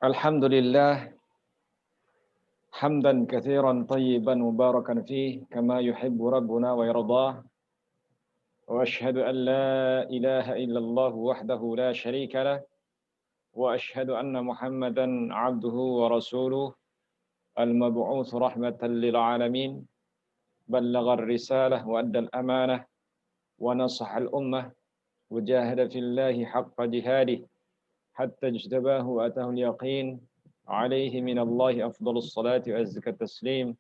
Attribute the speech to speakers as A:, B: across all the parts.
A: Alhamdulillah hamdan katsiran tayyiban mubarakan fih kama yuhibbu rabbuna wa yardah wa ashhadu an la ilaha illallah wahdahu la syarika lah wa ashhadu anna Muhammadan abduhu wa rasuluh al-mab'uts rahmatan lil alamin ballagha ar-risalah wa adda al-amanah wa nasaha al-ummah wa jahada fillahi haqqa jihadih hatta ijtabahu wa atahu al-yaqin عليه من الله أفضل الصلاة وأزكى التسليم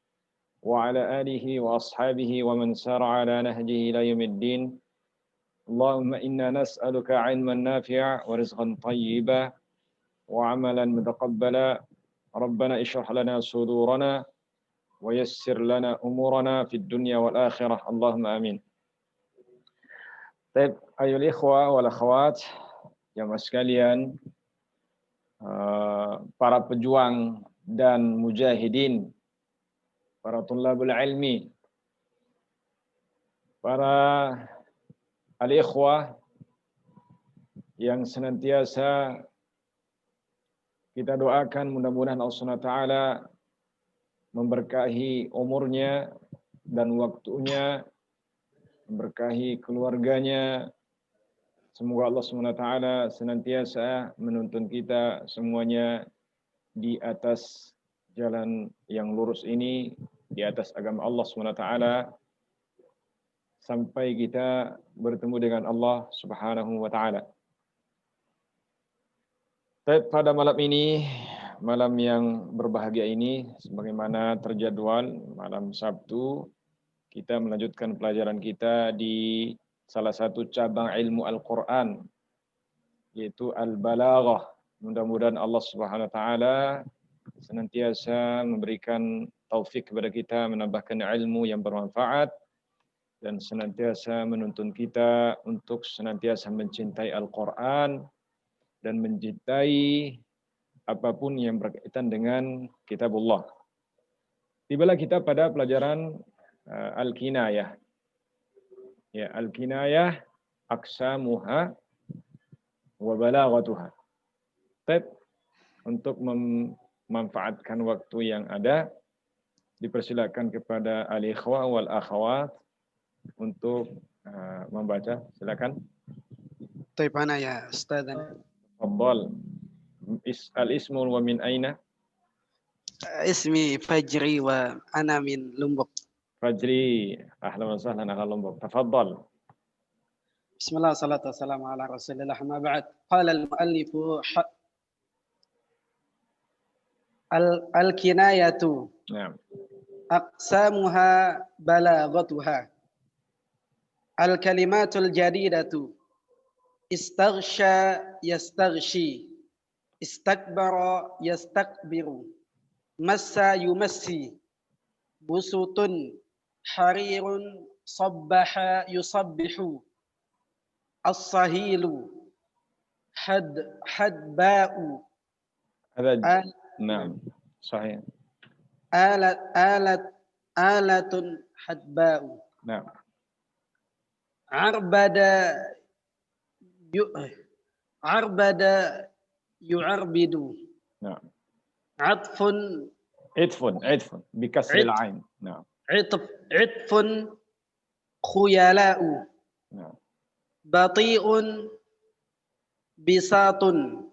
A: وعلى آله وأصحابه ومن سار على نهجه إلى يوم الدين اللهم إنا نسألك علما نافعا ورزقا طيبا وعملا متقبلا ربنا اشرح لنا صدورنا ويسر لنا أمورنا في الدنيا والآخرة اللهم آمين. طيب أيها الإخوة والأخوات jamaah sekalian, para pejuang dan mujahidin, para tulabul ilmi, para al-ikhwah yang senantiasa kita doakan mudah-mudahan Allah Subhanahu wa taala memberkahi umurnya dan waktunya, memberkahi keluarganya. Semoga Allah SWT senantiasa menuntun kita semuanya di atas jalan yang lurus ini, di atas agama Allah SWT, sampai kita bertemu dengan Allah Subhanahu wa Ta'ala. Pada malam ini, malam yang berbahagia ini, sebagaimana terjadwal malam Sabtu, kita melanjutkan pelajaran kita di salah satu cabang ilmu Al-Quran, yaitu Al-Balaghah. Mudah-mudahan Allah Subhanahu wa taala senantiasa memberikan taufik kepada kita menambahkan ilmu yang bermanfaat dan senantiasa menuntun kita untuk senantiasa mencintai Al-Quran dan mencintai apapun yang berkaitan dengan kitabullah. Tibalah kita pada pelajaran Al-Kinayah. Ya, al-kinayah aqsamuha wa balaghatuha. Untuk memanfaatkan waktu yang ada, dipersilakan kepada al-ikhwah wal akhwat untuk membaca. Silakan.
B: Baik, ana ya Ustadzana.
A: Tafadhal. Al-ismu wa min aina?
B: Ismi Fajri wa ana min Lombok.
A: Fajri, ahlan wa sahlan ala Lombok. Tafadhal.
B: Bismillah, salatu wassalamu ala rasulillah, ma ba'd. Qala al-muallifu al-kinayatu.
A: Naam.
B: Aqsamuha balaghatuha. Al-kalimatul jadidatu. Istaghsha yastaghshi. Istakbara yastakbiru. Massa yumassi. Busutun harirun sabbaha yusabbihu. As-sahilu hadba'u.
A: Naam, sahih.
B: Alatun hadba'u.
A: Naam.
B: Arbada yu'arbidu.
A: Naam.
B: Idfun
A: bikasril ain. Naam.
B: Idfun khuyala'u.
A: Naam.
B: Bati'un bisatun.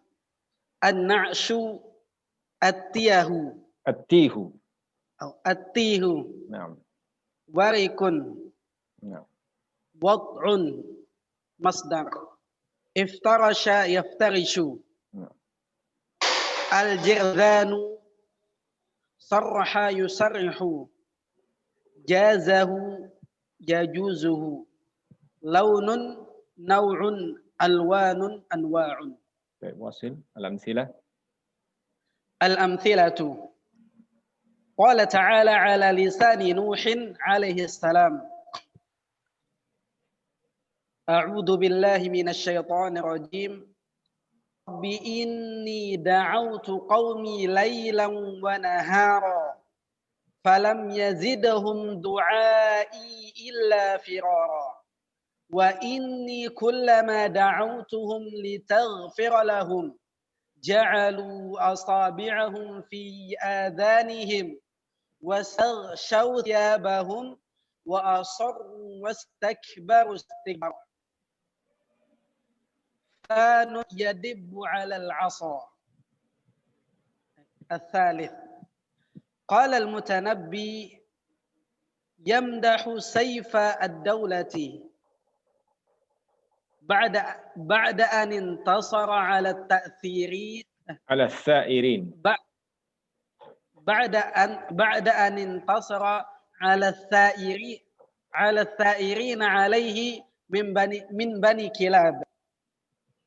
B: An-na'shu attihu.
A: Naam.
B: Warikun.
A: Naam.
B: Wad'un masdar. Iftarasha yaftarishu.
A: Naam.
B: Al-jirdhanu sarraha yusarrihu. Jazahu yajuzuhu. Launun naw'un alwanun anwa'un.
A: Baik, wasil. Al-amthilah.
B: Al-amthilatu. Qala ta'ala ala lisani Nuhin alaihi salam. A'udzu billahi minasy syaithanir rajim. Rabbi inni da'awtu qaumi lailan wa nahara falam yazidhum du'ai illa firara. Wa inni kullama da'awtuhum litaghfira lahum جعلوا أصابعهم في آذانهم واستغشوا ثيابهم وأصروا واستكبروا استكبارا كانوا يدب على العصا. الثالث قال المتنبي يمدح سيف الدولة بعد أن انتصر على التأثير
A: على الثائرين.
B: بعد أن انتصر على الثائرين عليه من بني كلاب.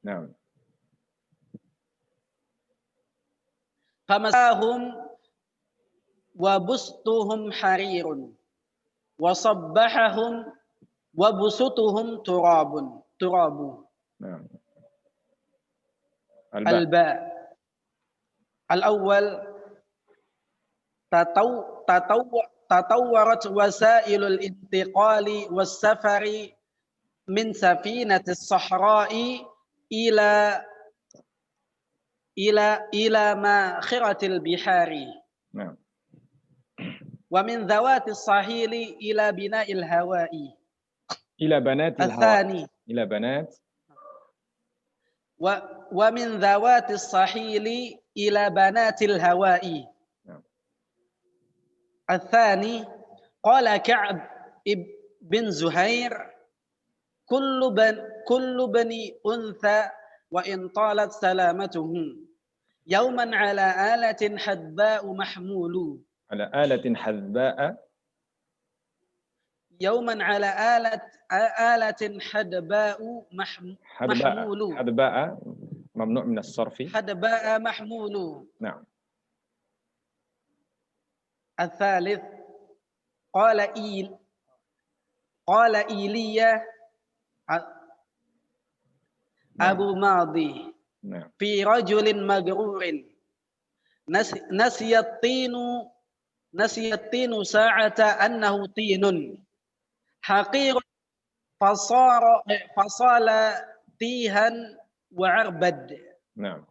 A: نعم.
B: فمساهم وبسطهم حرير وصبحهم وبسطهم تراب.
A: نعم.
B: الباء الأول تطورت وسائل الانتقال والسفر من سفينة الصحراء إلى ماخرة البحار.
A: نعم.
B: ومن ذوات الصحيل إلى بناء الهواء.
A: إلى بنات الهواء.
B: الثاني
A: إلى بنات.
B: ومن ذوات الصحيل إلى بنات الهواء.
A: نعم.
B: الثاني قال كعب بن زهير كل بني أنثى وإن طالت سلامتهم يوما على آلة حدباء محمول.
A: على آلة حدباء.
B: يوما على آلة حدباء محمول.
A: حدباء ممنوع من الصرف.
B: حدباء محمول.
A: نعم.
B: الثالث قال إيليا أبو ماضي
A: نعم.
B: في رجل مغرور نسي الطين ساعة أنه طين حقير فصال تيها وعربد.
A: نعم.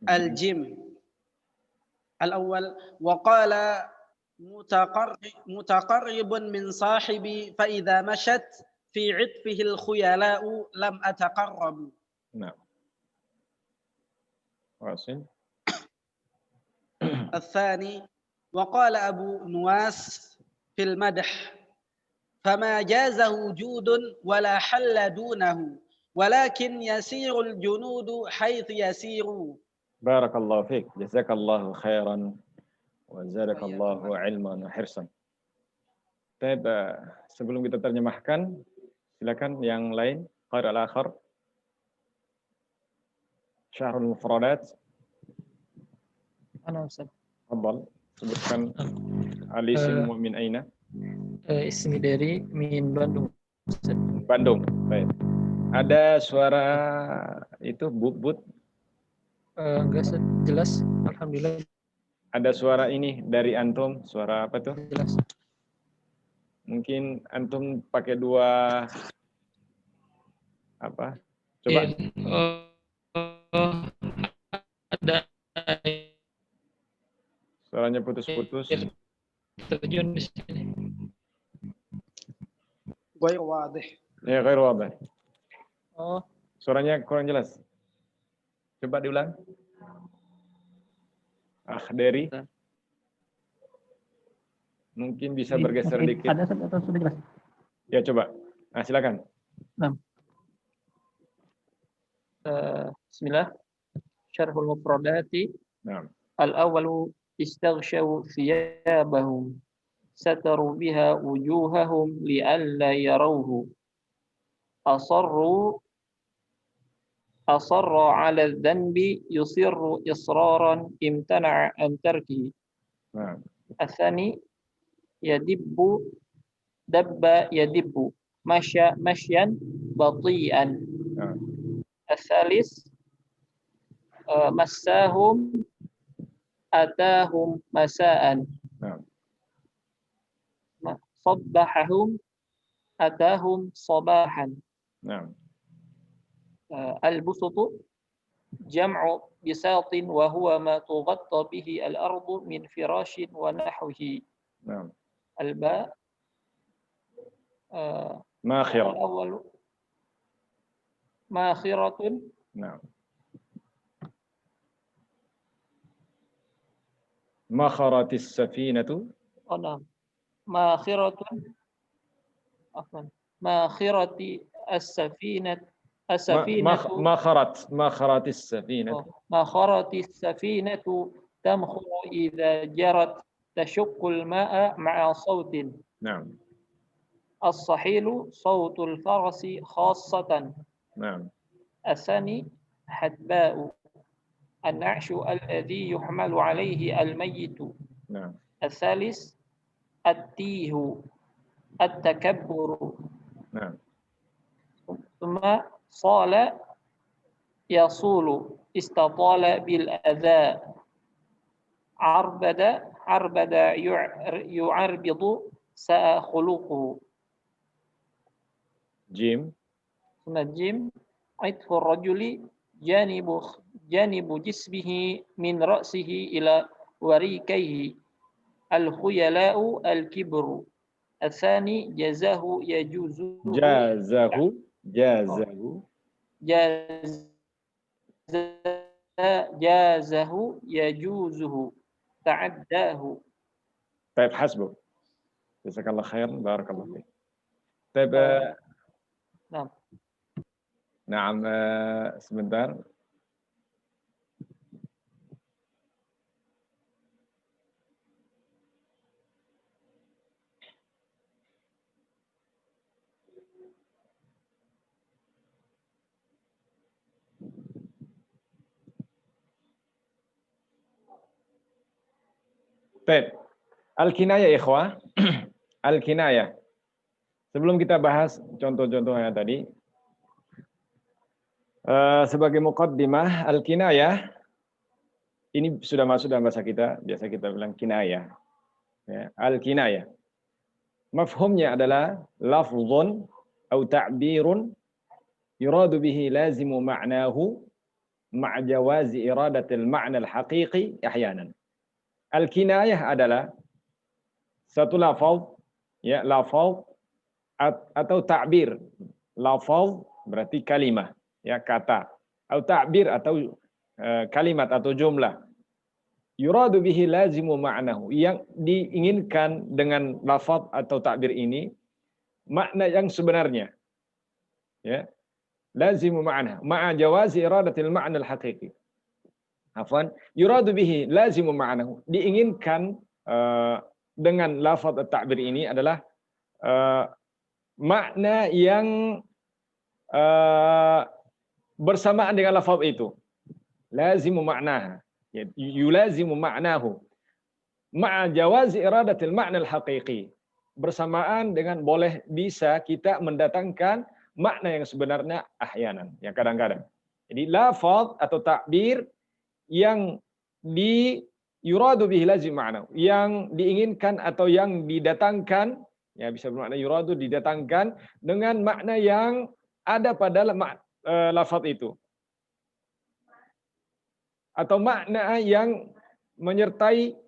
B: الجيم الأول وقال متقرب من صاحبي فإذا مشت في عطفه الخيلاء لم أتقرب.
A: نعم. واصل.
B: الثاني وقال أبو نواس في المدح فما جازه جود ولا حل دونه ولكن يسير الجنود حيث يسير.
A: بارك الله فيك. جزاك الله خيرا وزادك الله علما وحرصا. Baik, sebelum kita terjemahkan, silakan yang lain. Qari al-akhar. Syahrul Mufradat.
C: Ana Ustaz.
A: Tafadhal, sebutkan al-ismu min aina?
C: Ismi dari min Bandung. Ustaz.
A: Bandung. Baik. Ada suara itu but-but?
C: Enggak Ustaz, jelas. Alhamdulillah.
A: Ada suara ini dari antum, suara apa tuh?
C: Jelas.
A: Mungkin antum pakai dua apa? Coba.
C: Ada
A: Suaranya putus-putus.
C: terjun di sini.
B: غير واضح.
A: Ya, ghair wadih.
C: Oh,
A: Suaranya kurang jelas. Coba diulang. Dari mungkin bisa bergeser dikit.
C: Ada atau sudah jelas?
A: Ya, coba. Nah, silakan.
C: Bismillah. Syarhul Mufradati.
A: Nah.
C: Al-awwalu istaghshaw thiyabahum sataru biha wujuhahum li'alla yarawhu asarra 'ala adh-dhanbi yusirru israran imtana'a an tarkihi.
A: Nah.
C: Atsani dabba yadibbu masyan bati'an.
A: Nah.
C: Atsalis massahum atahum masaan.
A: Nah.
C: Sabbahahum atahum sabahan.
A: Nah.
C: Al-busutu جمع بساط وهو ما تغطى به الأرض من فراش ونحوه.
A: نعم.
C: الباء
A: ماخرة.
C: الأول ماخرة.
A: نعم. مخرت السفينة.
C: نعم. ماخرة عفوا ماخرة السفينة
A: مخرت السفينة.
C: ماخرت السفينة تمخر إذا جرت تشق الماء مع صوت.
A: نعم.
C: الصحيل صوت الفرس خاصة.
A: نعم.
C: الثاني حدباء النعش الذي يحمل عليه الميت.
A: نعم.
C: الثالث التيه التكبر.
A: نعم.
C: ثم صال يصول استطال بالأذى. عربد يعربض ساء خلقه.
A: جيم.
C: ثم الجيم عطف الرجل جانب جسمه من رأسه إلى وريكيه. الخيلاء الكبر. الثاني جزاه يجوزه. جازه يجوزه تعداه.
A: طيب حسبه. جزاك الله خير. بارك الله فيك. طيب
C: نعم.
A: نعم. sebentar. Baik. Al-kinayah ikhwah. Al-kinayah. Sebelum kita bahas contoh-contohnya tadi, sebagai muqaddimah, al-kinayah ini sudah masuk dalam bahasa kita, biasa kita bilang kinayah. Ya, al-kinayah. Mafhumnya adalah lafzun atau ta'birun yuradu bihi lazimu ma'nahu ma'a jawazi iradatil ma'na al-haqiqi ahyanan. Al-kinayah adalah satu lafaz, ya, lafaz atau ta'bir. Lafaz berarti kalimah, ya, kata. Atau ta'bir atau kalimat atau jumlah. Yuradu bihi lazimu ma'nahu, yang diinginkan dengan lafaz atau ta'bir ini makna yang sebenarnya. Ya. Lazimu ma'nahu ma'a jawazi iradatil ma'na al-haqiqi. Afwan, yuradu bihi lazimu ma'nahu, diinginkan dengan lafaz atau ta'bir ini adalah makna yang bersamaan dengan lafaz itu. Lazimu ma'naha, yulazimu ma'nahu ma'a jawazi iradatil ma'na al-haqiqi, bersamaan dengan boleh bisa kita mendatangkan makna yang sebenarnya ahyanan, ya, kadang-kadang. Jadi lafaz atau ta'bir yang yuradu bihi lazim ma'nahu, yang diinginkan atau yang didatangkan, ya, bisa bermakna yuradu, didatangkan dengan makna yang ada pada lafaz itu, atau makna yang menyertai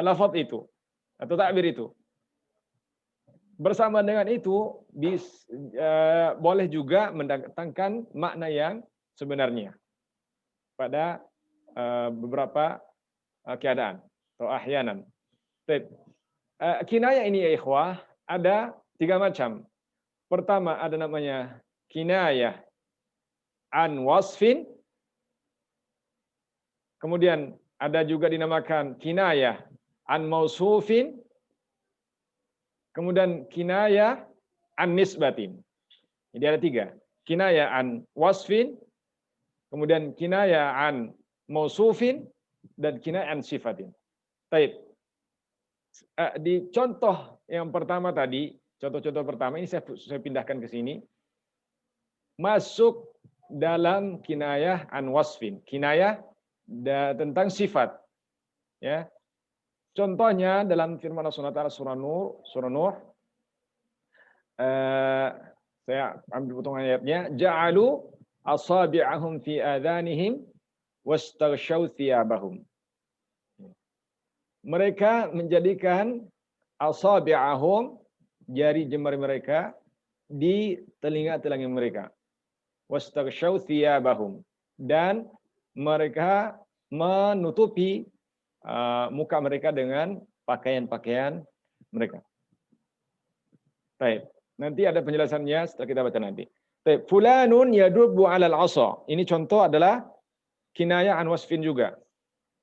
A: lafaz itu atau takbir itu. Bersama dengan itu boleh juga mendatangkan makna yang sebenarnya pada beberapa keadaan atau ahyanan. Kinayah ini ya ikhwah ada 3 macam. Pertama ada namanya kinayah an wasfin. Kemudian ada juga dinamakan kinayah an mausufin. Kemudian kinayah an nisbatin. Jadi ada 3. Kinayah an wasfin, kemudian kinayah an mausufin, dan kinayah an sifatin. Baik. Di contoh yang pertama tadi, contoh-contoh pertama ini saya pindahkan ke sini. Masuk dalam kinayah an wasfin, kinayah tentang sifat. Ya. Contohnya dalam firman Allah SWT surah Nuh. Saya ambil potongan ayatnya. Ja'alu asabi'ahum fi adhanihim wastaghshaw thiyabahum. Mereka menjadikan asabi'ahum, jari jemari mereka, di telinga-telinga mereka. Wastaghshaw thiyabahum, dan mereka menutupi muka mereka dengan pakaian-pakaian mereka. Baik, nanti ada penjelasannya setelah kita baca nanti. Baik, fulanun yadubbu 'alal 'asa. Ini contoh adalah kinayah an wasfin juga.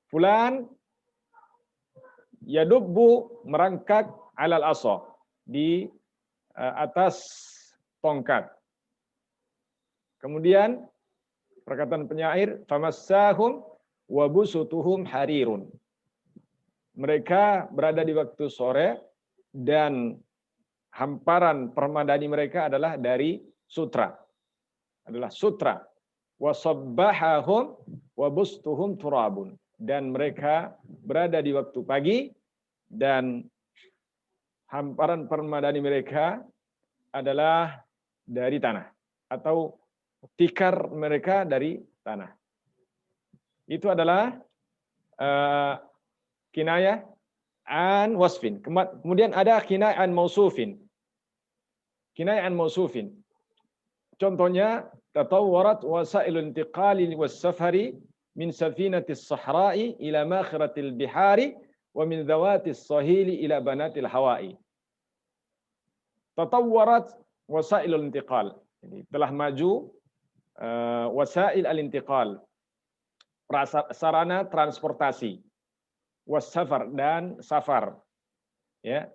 A: Fulan yadubbu, merangkak, 'alal 'asa, di atas tongkat. Kemudian perkataan penyair, famassahum wa busutuhum harirun. Mereka berada di waktu sore dan hamparan permadani mereka adalah dari sutra. Adalah sutra. Wa sabbahahum wa bustuhum turabun. Dan mereka berada di waktu pagi dan hamparan permadani mereka adalah dari tanah, atau tikar mereka dari tanah. Itu adalah kinayah an wasfin. Kemudian ada kinayah an mausufin. Kinayah an mausufin. Contohnya, tatawwarat wasailul intiqali was safari min safinatis sahra'i ila makhiratil bihari wa min dhawatis sahili ila banatil hawa'i. Tatawwarat wasailul intiqal. Jadi telah maju wasail al-intiqal, sarana transportasi, was-safar, dan safar, ya,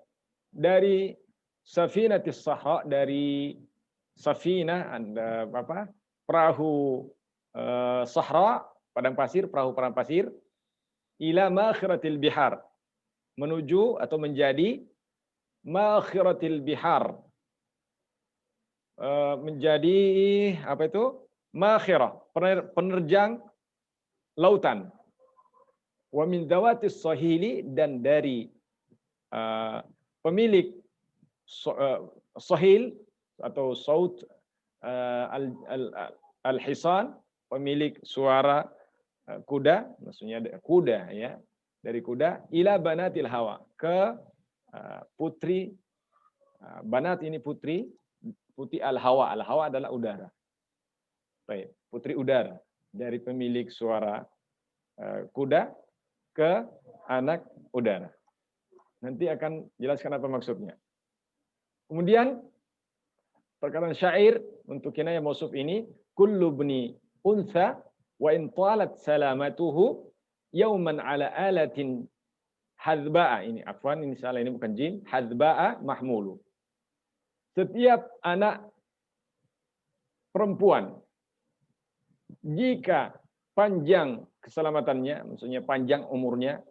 A: dari safinatis sahra, dari safina, perahu sahra, padang pasir, perahu padang pasir, ila makhiratil bihar, menuju atau menjadi makhiratil bihar, menjadi apa itu? Makhirah, penerjang lautan. Wa min dawatis sahili, dan dari pemilik sahil atau saut al-hisan, pemilik suara kuda, maksudnya kuda, ya, dari kuda, ila banatil hawa, ke putri, banat ini putri al-hawa. Al-hawa adalah udara. Baik, putri udara, dari pemilik suara kuda ke anak udara. Nanti akan jelaskan apa maksudnya. Kemudian perkataan syair untuk kinayah mausuf ini, kullu bni untha wa in talat salamatuhu yauman ala alatin hadba'a. Ini afwan, ini salah, ini bukan jim. Hadba'a mahmulu. Setiap anak perempuan, jika panjang keselamatannya, maksudnya panjang umurnya,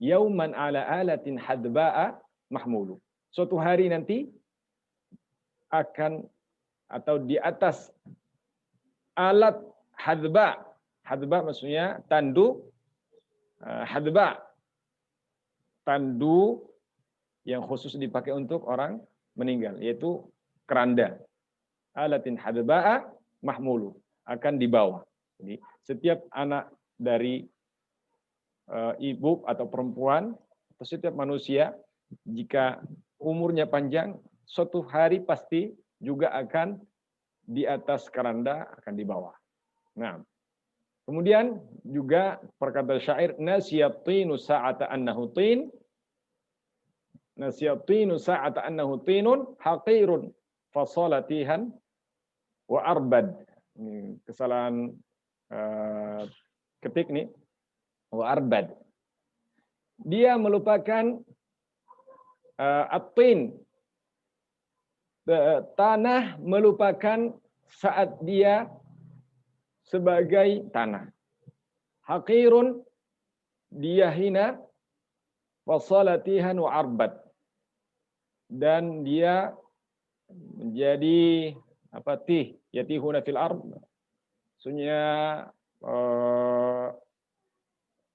A: yauman ala alatin hadba'a mahmulu. Suatu hari nanti akan, atau di atas alat hadba. Hadba maksudnya tandu, hadba, tandu yang khusus dipakai untuk orang meninggal, yaitu keranda. Alatin hadba'a mahmulu, akan dibawa. Jadi setiap anak dari ibu atau perempuan, atau setiap manusia, jika umurnya panjang, suatu hari pasti juga akan di atas keranda, akan dibawa. Nah, kemudian juga perkataan syair, nasiyatinu sa'ata annahu tin, nasiyatinu sa'ata annahu tinun haqirun fasalatihan wa arbad. Ini kesalahan ketik nih. Wa arbad. Dia melupakan at-tin. Tanah melupakan saat dia sebagai tanah. Haqirun, dia hina, wasalatihan wa arbad, dan dia menjadi apa, tih, yatihuna fil ard, maksudnya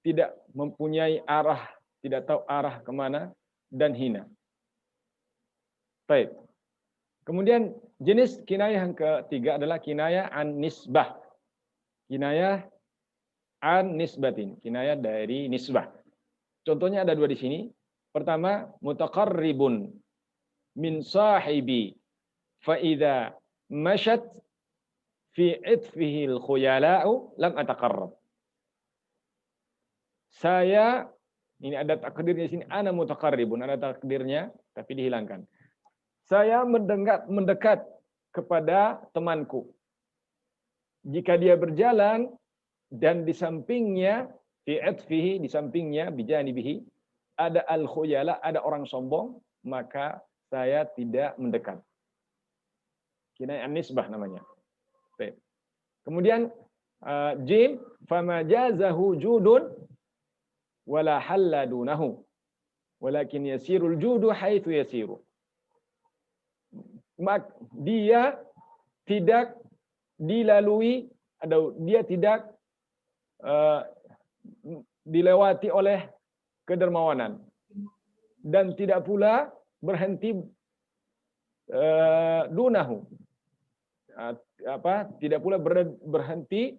A: tidak mempunyai arah, tidak tahu arah kemana, dan hina. Baik. Kemudian jenis kinayah yang ketiga adalah kinayah an nisbah. Kinayah an nisbatin, kinayah dari nisbah. Contohnya ada dua di sini. Pertama, mutaqarribun min sahibi fa idza mashat fi itfihi al-khuyala'u lam ataqarrab. Saya, ini ada takdirnya di sini, ana mutaqarribun, ada takdirnya tapi dihilangkan. Saya mendekat kepada temanku. Jika dia berjalan dan di sampingnya, fi atfihi, di sampingnya, bijanibihi, ada al-khuyala, ada orang sombong, maka saya tidak mendekat. Kinayah an-nisbah namanya. Baik. Kemudian jim, fama jazahu judun wala halla dunahu walakin yasirul judu haitsu yasiru. Dia tidak dilalui atau dia tidak dilewati oleh kedermawanan dan tidak pula berhenti dunahu, tidak pula berhenti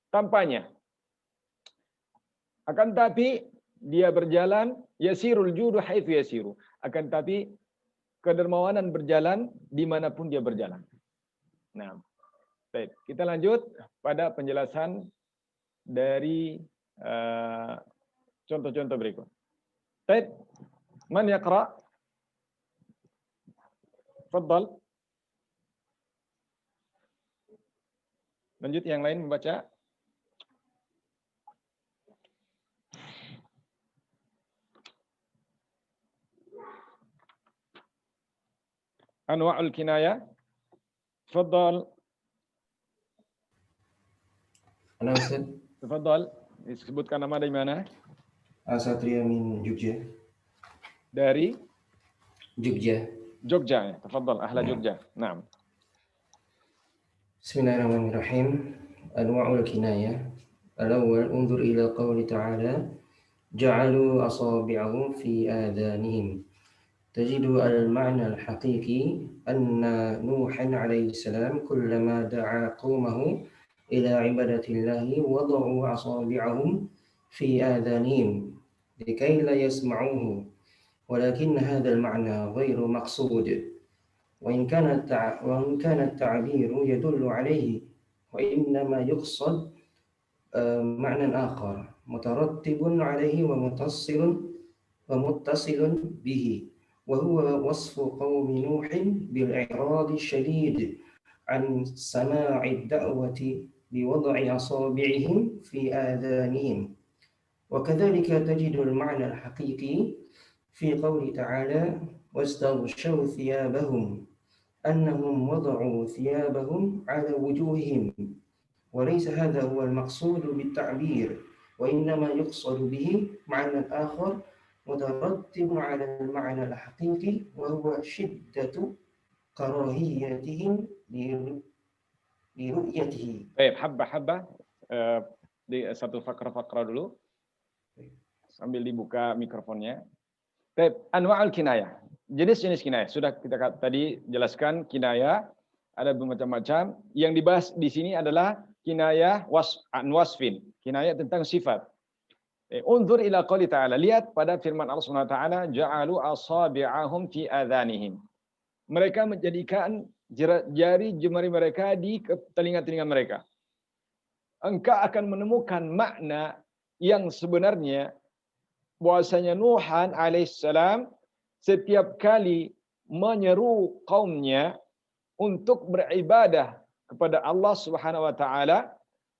A: tanpanya. Akan tapi dia berjalan, yasirul judu haitsu yasiru, akan tapi kedermawanan berjalan dimanapun dia berjalan. Nah, baik, kita lanjut pada penjelasan dari contoh-contoh berikut. Baik, man yaqra? Tafadhal. Lanjut, yang lain membaca. Anwa'ul kinayah. Tafadhal.
D: Halo Ustaz.
A: Tafadhal. Disebutkan nama dari mana?
D: Satria min Jogja.
A: Dari
D: Jogja.
A: Jogja. Tafadhal, ahla Jogja. Naam.
D: Bismillahirrahmanirrahim. Anwa'ul kinayah. Al-awwal unzur ila qawli ta'ala ja'alu asabi'ahum fi adhanihim. تجد المعنى الحقيقي أن نوحا عليه السلام كلما دعا قومه إلى عبادة الله وضعوا أصابعهم في آذانهم لكي لا يسمعوه ولكن هذا المعنى غير مقصود وإن كان التعبير يدل عليه وإنما يقصد معنى آخر مترتب عليه ومتصل به وهو وصف قوم نوح بالإعراض الشديد عن سماع الدعوة بوضع أصابعهم في آذانهم وكذلك تجد المعنى الحقيقي في قول تعالى واستغشوا ثيابهم أنهم وضعوا ثيابهم على وجوههم وليس هذا هو المقصود بالتعبير وإنما يقصد به معنى آخر مترتب على المعنى الحقيقي وهو شدة كراهيتهم لرؤيته.
A: Baik, habba-habba di satu fakra-fakra dulu. Sambil dibuka mikrofonnya. Baik, anwa'ul kinayah. Jenis-jenis kinayah. Sudah kita tadi jelaskan kinayah ada bermacam-macam. Yang dibahas di sini adalah kinayah wasfin. Kinayah tentang sifat. Unzur ila qouli ta'ala, lihat pada firman Allah Subhanahu wa taala, ja'alu asabi'ahum fi adhanihim. Mereka menjadikan jari jemari mereka di telinga-telinga mereka. Engkau akan menemukan makna yang sebenarnya bahwasanya Nuhan alaihissalam setiap kali menyeru kaumnya untuk beribadah kepada Allah Subhanahu wa taala,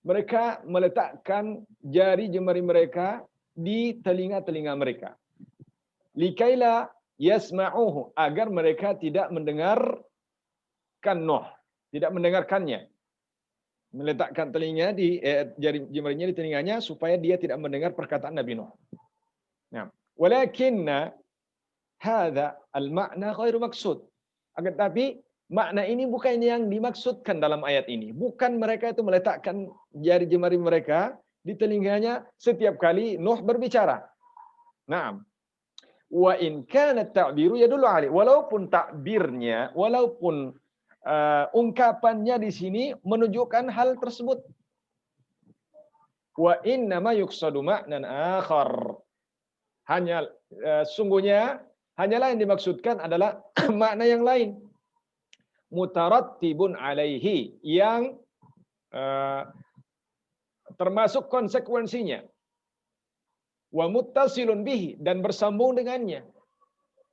A: mereka meletakkan jari jemari mereka di telinga-telinga mereka. Likaila yasma'uhu, agar mereka tidak mendengarkan Nuh, tidak mendengarkannya. Meletakkan telinga di jari jemarinya di telinganya supaya dia tidak mendengar perkataan Nabi Nuh. Nah, walakinna hadza al-ma'na ghairu maqsud. Akan tapi makna ini bukan yang dimaksudkan dalam ayat ini. Bukan mereka itu meletakkan jari jemari mereka di telinganya setiap kali Nuh berbicara. Naam. Wa in kana ta'biru yadullu alaihi. Walaupun takbirnya, walaupun ungkapannya di sini menunjukkan hal tersebut. Wa inna ma yuqsadu ma'nan akhar. Hanya sungguhnya hanyalah yang dimaksudkan adalah makna yang lain. Mutarattibun alaihi, yang termasuk konsekuensinya. Wa muttasilun bihi, dan bersambung dengannya.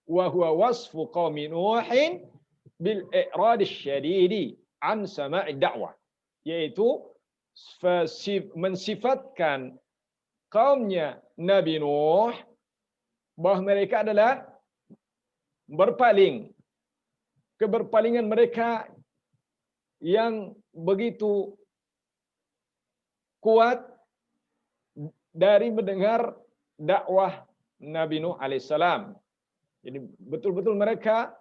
A: Wa huwa wasfu qaumi Nuhin bil i'rad syadidi an sama'i da'wah, yaitu mensifatkan kaumnya Nabi Nuh bahwa mereka adalah berpaling, keberpalingan mereka yang begitu kuat dari mendengar dakwah Nabi Nuh alaihissalam. Jadi betul-betul mereka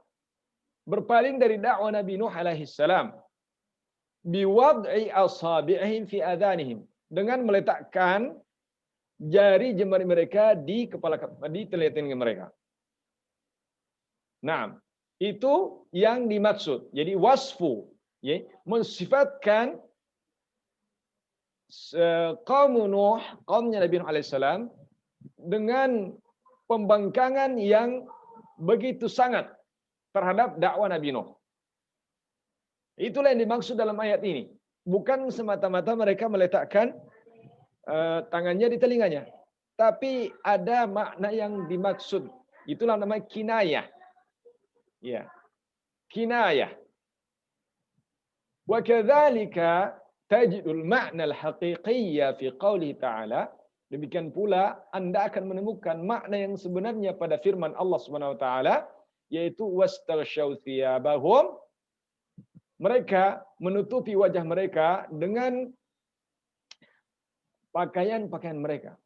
A: berpaling dari dakwah Nabi Nuh alaihissalam. Biwad'i asabi'ihim fi adhanihim, dengan meletakkan jari jemari mereka di telinga mereka. Nah, itu yang dimaksud. Jadi wasfu, ya, mensifatkan kaum Nuh, kaumnya Nabi Nuh alaihissalam, dengan pembangkangan yang begitu sangat terhadap dakwah Nabi Nuh. Itulah yang dimaksud dalam ayat ini. Bukan semata-mata mereka meletakkan tangannya di telinganya, tapi ada makna yang dimaksud. Itulah namanya kinayah. Ya, kinayah. Wa kadzalika tajidul ma'na al-haqiqiyya fi qouli ta'ala. Demikian pula Anda akan menemukan makna yang sebenarnya pada firman Allah Subhanahu wa taala, yaitu wastaghsyaw thiyabahum. Mereka menutupi wajah mereka dengan pakaian-pakaian mereka.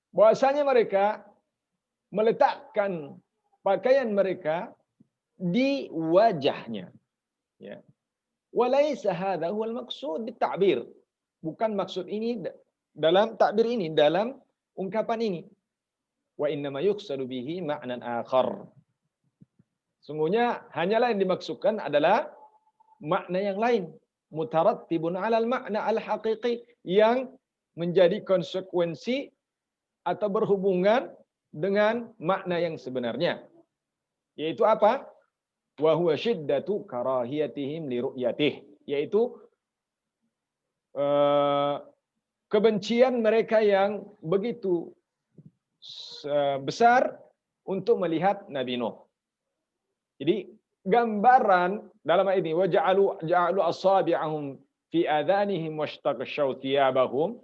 A: Bahwasanya mereka meletakkan pakaian mereka di wajahnya. Ya. Walaysa hadza huwal maqsud bitabir. Bukan maksud ini dalam takbir ini, dalam ungkapan ini. Wa innama yuqsadu bihi ma'nan akhar. Sungguhnya hanyalah yang dimaksudkan adalah makna yang lain. Mutarattibun 'alal makna al-haqiqi, yang menjadi konsekuensi atau berhubungan dengan makna yang sebenarnya. Yaitu apa? Wa huwa syiddatu karahiyatihim li ru'yatih, yaitu kebencian mereka yang begitu besar untuk melihat Nabi Nuh. Jadi gambaran dalam ayat ini, ja'alu asabi'ahum fi adhanihim washtaqshaw thiyabahum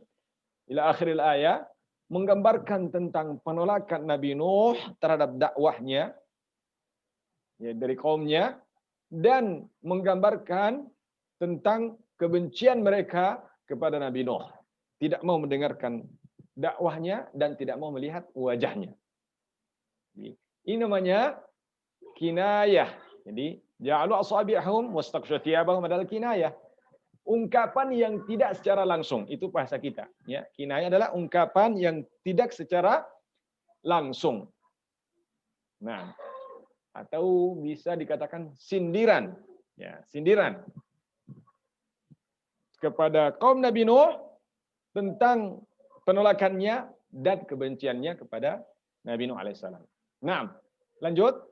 A: ila akhiril ayat, menggambarkan tentang penolakan Nabi Nuh terhadap dakwahnya, ya, dari kaumnya, dan menggambarkan tentang kebencian mereka kepada Nabi Nuh, tidak mau mendengarkan dakwahnya dan tidak mau melihat wajahnya. Ini namanya kinayah. Jadi ja'alu asabi'ahum wastaqshaw thiyabahum adalah kinayah. Ungkapan yang tidak secara langsung, itu bahasa kita. Ya, kinayah adalah ungkapan yang tidak secara langsung. Nah, atau bisa dikatakan sindiran. Ya, sindiran kepada kaum Nabi Nuh tentang penolakannya dan kebenciannya kepada Nabi Nuh alaihissalam. Nah, lanjut.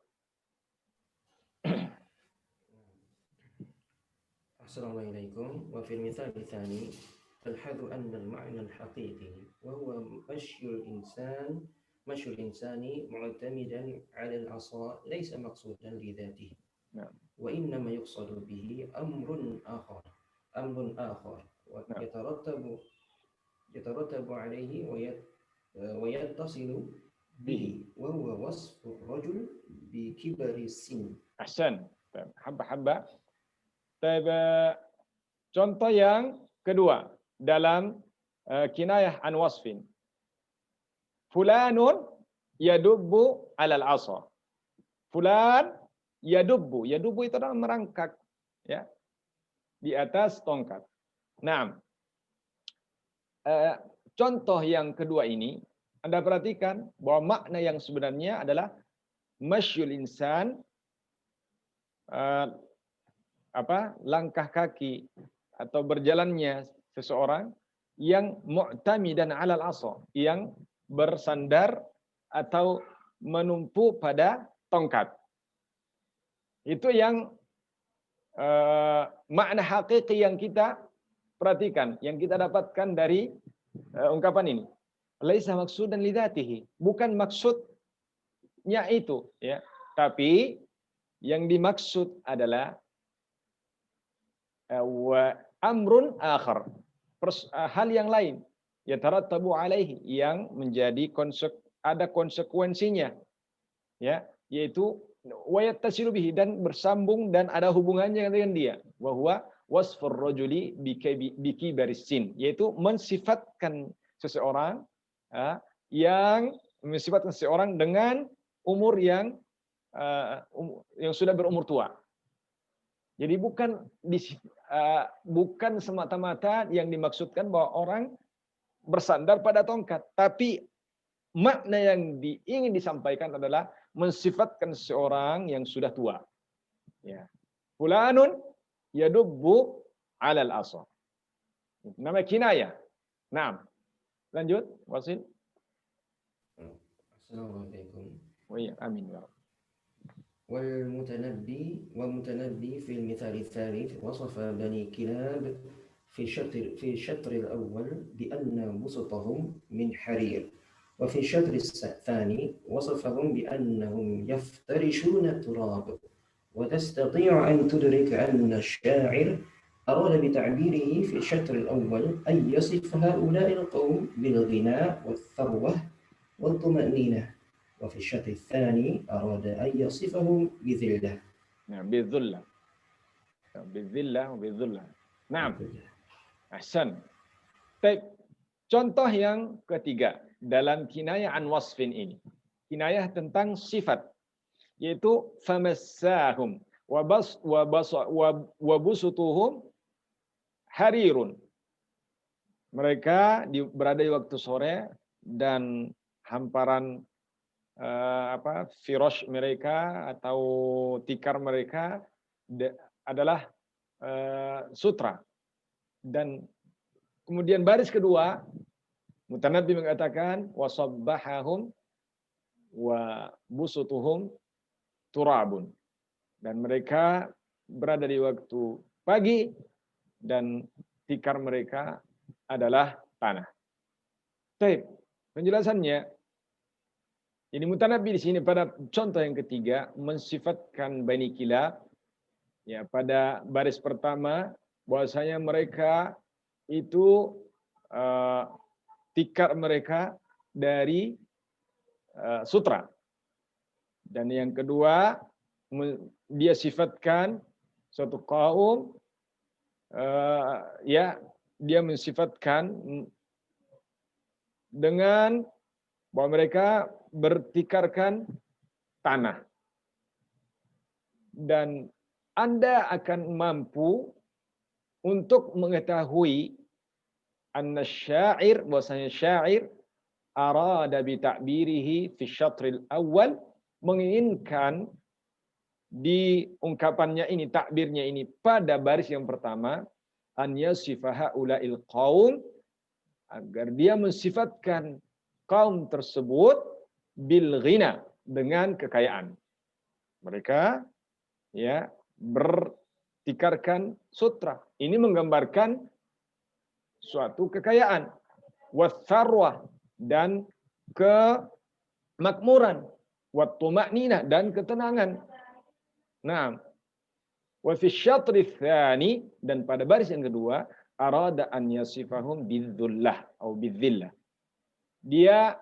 D: Assalamualaikum. Wa fil mithal tsani talhadu anna al-ma'na al-haqiqi wa huwa مشي الإنسان معتمدا على العصا ليس مقصودا لذاته. وإنما يقصد به أمر آخر يترتب عليه ويتصل به وهو وصف الرجل بكبر السن.
A: Ahsan. Habba-habba. Contoh yang kedua dalam kinayah an wasfin. Fulanun yadubbu alal asa. Fulan yadubbu. Yadubbu itu adalah merangkak, ya, di atas tongkat. Nah, contoh yang kedua ini Anda perhatikan bahwa makna yang sebenarnya adalah masyul insan, langkah kaki atau berjalannya seseorang yang mu'tamidan 'alal 'asa, yang bersandar atau menumpu pada tongkat. Itu yang makna hakiki yang kita perhatikan, yang kita dapatkan dari ungkapan ini. Laisa maksudan lidzatihi, bukan maksudnya itu, ya. Tapi yang dimaksud adalah wa amrun akhar, hal yang lain, yatarattabu alaihi, yang menjadi ada konsekuensinya, ya, yaitu wa yattasilu bihi, dan bersambung dan ada hubungannya dengan dia, wa huwa wasfur rajuli bikibaris sin, yaitu mensifatkan seseorang dengan umur yang sudah berumur tua. Jadi bukan semata-mata yang dimaksudkan bahwa orang bersandar pada tongkat, tapi makna yang ingin disampaikan adalah mensifatkan seseorang yang sudah tua. Ya. Fulanun yadubbu 'alal 'asa. Nama kinayah. Naam. Lanjut, Wasil.
D: Assalamualaikum.
A: Oh iya, amin.
D: والمتنبي في المثال الثالث وصف بني كلاب في الشطر الأول بأن بسطهم من حرير، وفي الشطر الثاني وصفهم بأنهم يفترشون التراب. وتستطيع أن تدرك أن الشاعر أراد بتعبيره في الشطر الأول أن يصف هؤلاء القوم بالغناء والثروة والطمأنينة، وفي الشطر الثاني أراد أن يصفهم بذلة.
A: بذلة وبذلة. Naam. Ahsan. Baik. Contoh yang ketiga dalam kinayah an wasfin ini. Kinayah tentang sifat, yaitu famassahum wa busutuhum harirun. Mereka berada di waktu sore dan hamparan firosh mereka atau tikar mereka adalah sutra. Dan kemudian baris kedua, Mutanabbi mengatakan wasabbahahum wa busutuhum turabun, dan mereka berada di waktu pagi dan tikar mereka adalah tanah. Baik, penjelasannya ini Mutanabbi di sini pada contoh yang ketiga mensifatkan Bani Kilab, ya, pada baris pertama bahwasanya mereka itu tikar mereka dari sutra, dan yang kedua dia sifatkan suatu kaum, ya, dia mensifatkan dengan bahwa mereka bertikarkan tanah, dan Anda akan mampu untuk mengetahui anna syair, bahwasanya syair arada bi ta'birihi fi syatril awal, menginginkan di ungkapannya ini, takbirnya ini pada baris yang pertama, an yasifaha ulail qaum, agar dia mensifatkan kaum tersebut bil ghina, dengan kekayaan. Mereka, ya, bertikarkan sutra. Ini menggambarkan suatu kekayaan, watsarwah, dan kemakmuran, wattuma'ninah, dan ketenangan. Nah, wa fi syatri tsani, dan pada baris yang kedua, arada an yasifahum bidzullah atau bidzillah. Dia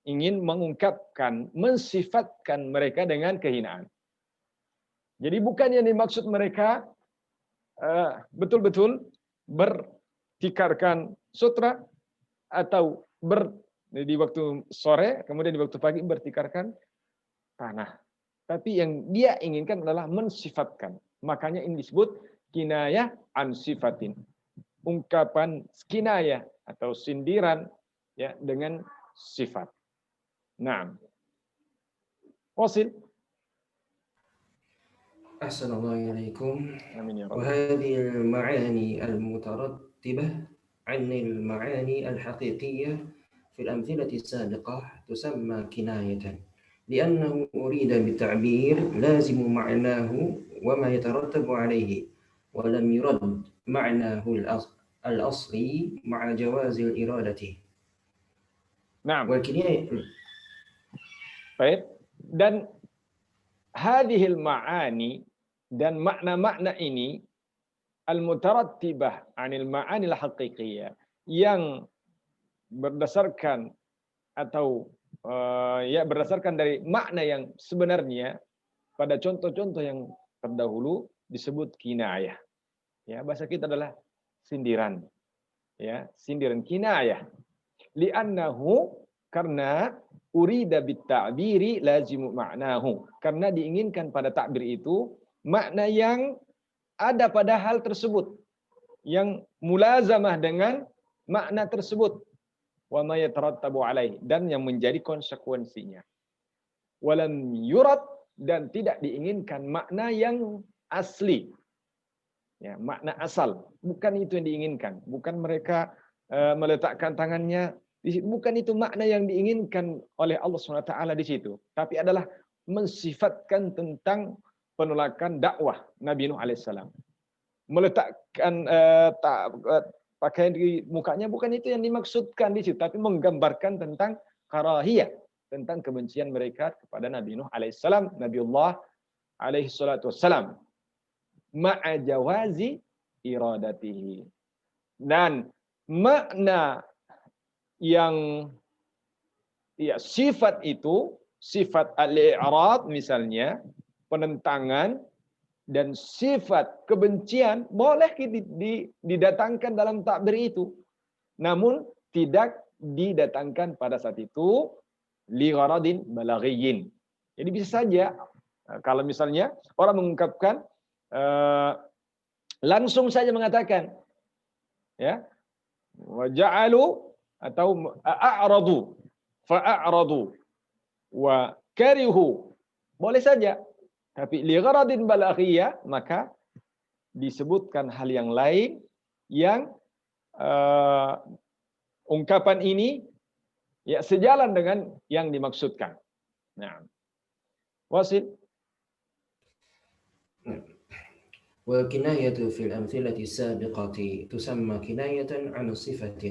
A: ingin mengungkapkan, mensifatkan mereka dengan kehinaan. Jadi bukan yang dimaksud mereka betul-betul bertikarkan sutra atau di waktu sore, kemudian di waktu pagi bertikarkan tanah. Tapi yang dia inginkan adalah mensifatkan. Makanya ini disebut kinayah an sifatin. Ungkapan kinayah atau sindiran, ya, dengan sifat. Naam. Wasil.
D: Assalamualaikum.
A: Amin ya Rabb.
D: وهذه المعاني المترتبة عن المعاني الحقيقية في الأمثلة السابقة تسمى كناية لأنه أريد بالتعبير لازم معناه وما يترتب عليه ولم يرد معناه الأصلي مع جواز الإرادة.
A: Naam.
D: والكناية
A: Baik. Dan hadhil ma'ani dan makna-makna ini al-mutarattibah 'anil ma'anil haqiqiyah yang berdasarkan atau berdasarkan dari makna yang sebenarnya pada contoh-contoh yang terdahulu disebut kinayah. Ya, bahasa kita adalah sindiran. Ya, sindiran kinayah. Li'annahu karena urida bit ta'biri lazimu ma'nahu. Karena diinginkan pada takbir itu makna yang ada pada hal tersebut, yang mulazamah dengan makna tersebut. Wa ma yatarattabu alaih, dan yang menjadi konsekuensinya. Walam yurad, dan tidak diinginkan makna yang asli. Ya, makna asal, bukan itu yang diinginkan. Bukan mereka meletakkan tangannya di situ, bukan itu makna yang diinginkan oleh Allah SWT di situ. Tapi adalah mensifatkan tentang penolakan dakwah Nabi Nuh alaihissalam. Meletakkan pakaian di mukanya, bukan itu yang dimaksudkan di situ, tapi menggambarkan tentang karahiyah, tentang kebencian mereka kepada Nabi Nuh alaihissalam, Nabiullah alaihi salatu wassalam, ma'a jawazi iradatihi. Dan makna yang sifat itu, sifat al-i'rad misalnya, penentangan, dan sifat kebencian boleh didatangkan dalam takbir itu, namun tidak didatangkan pada saat itu li gharadin balaghiyin. Jadi bisa saja kalau misalnya orang mengungkapkan langsung saja mengatakan, ya, wa ja'alu atau a'radu fa'aradu wa karihu, boleh saja. Tapi li gharadin balaghiyah, maka disebutkan hal yang lain yang ungkapan ini ya sejalan dengan yang dimaksudkan. Nah, wasil.
D: والكناية في الأمثلة السابقة تسمى كناية عن صفة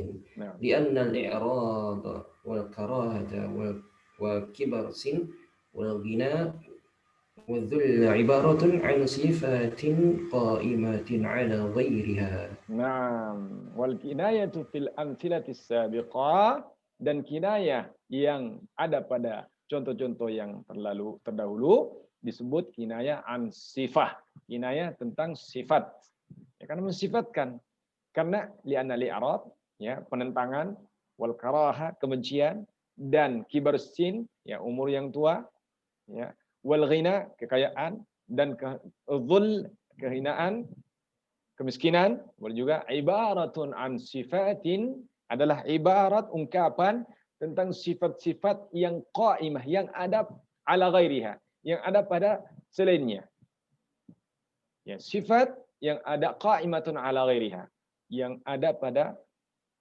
D: لأن الإعراض والكراهة وكبر السن والغناء والذل عبارة عن صفات قائمة على غيرها.
A: Naam, wal kinayatu fil amtsilatis sabiqah, dan kinayah yang ada pada contoh-contoh yang terdahulu disebut kinayah an sifah, kinayah tentang sifat. Ya, karena mensifatkan, karena li'anna li'arad, ya, penentangan, wal karaha, kebencian, dan kibar sin, ya, umur yang tua, ya, wal ghina, kekayaan, dan dhul, kehinaan, kemiskinan, boleh juga ibaratun an sifatin, adalah ibarat ungkapan tentang sifat-sifat yang qaimah, yang ada ala ghairiha, yang ada pada selainnya. Ya, sifat yang ada qaimatun ala ghairiha, yang ada pada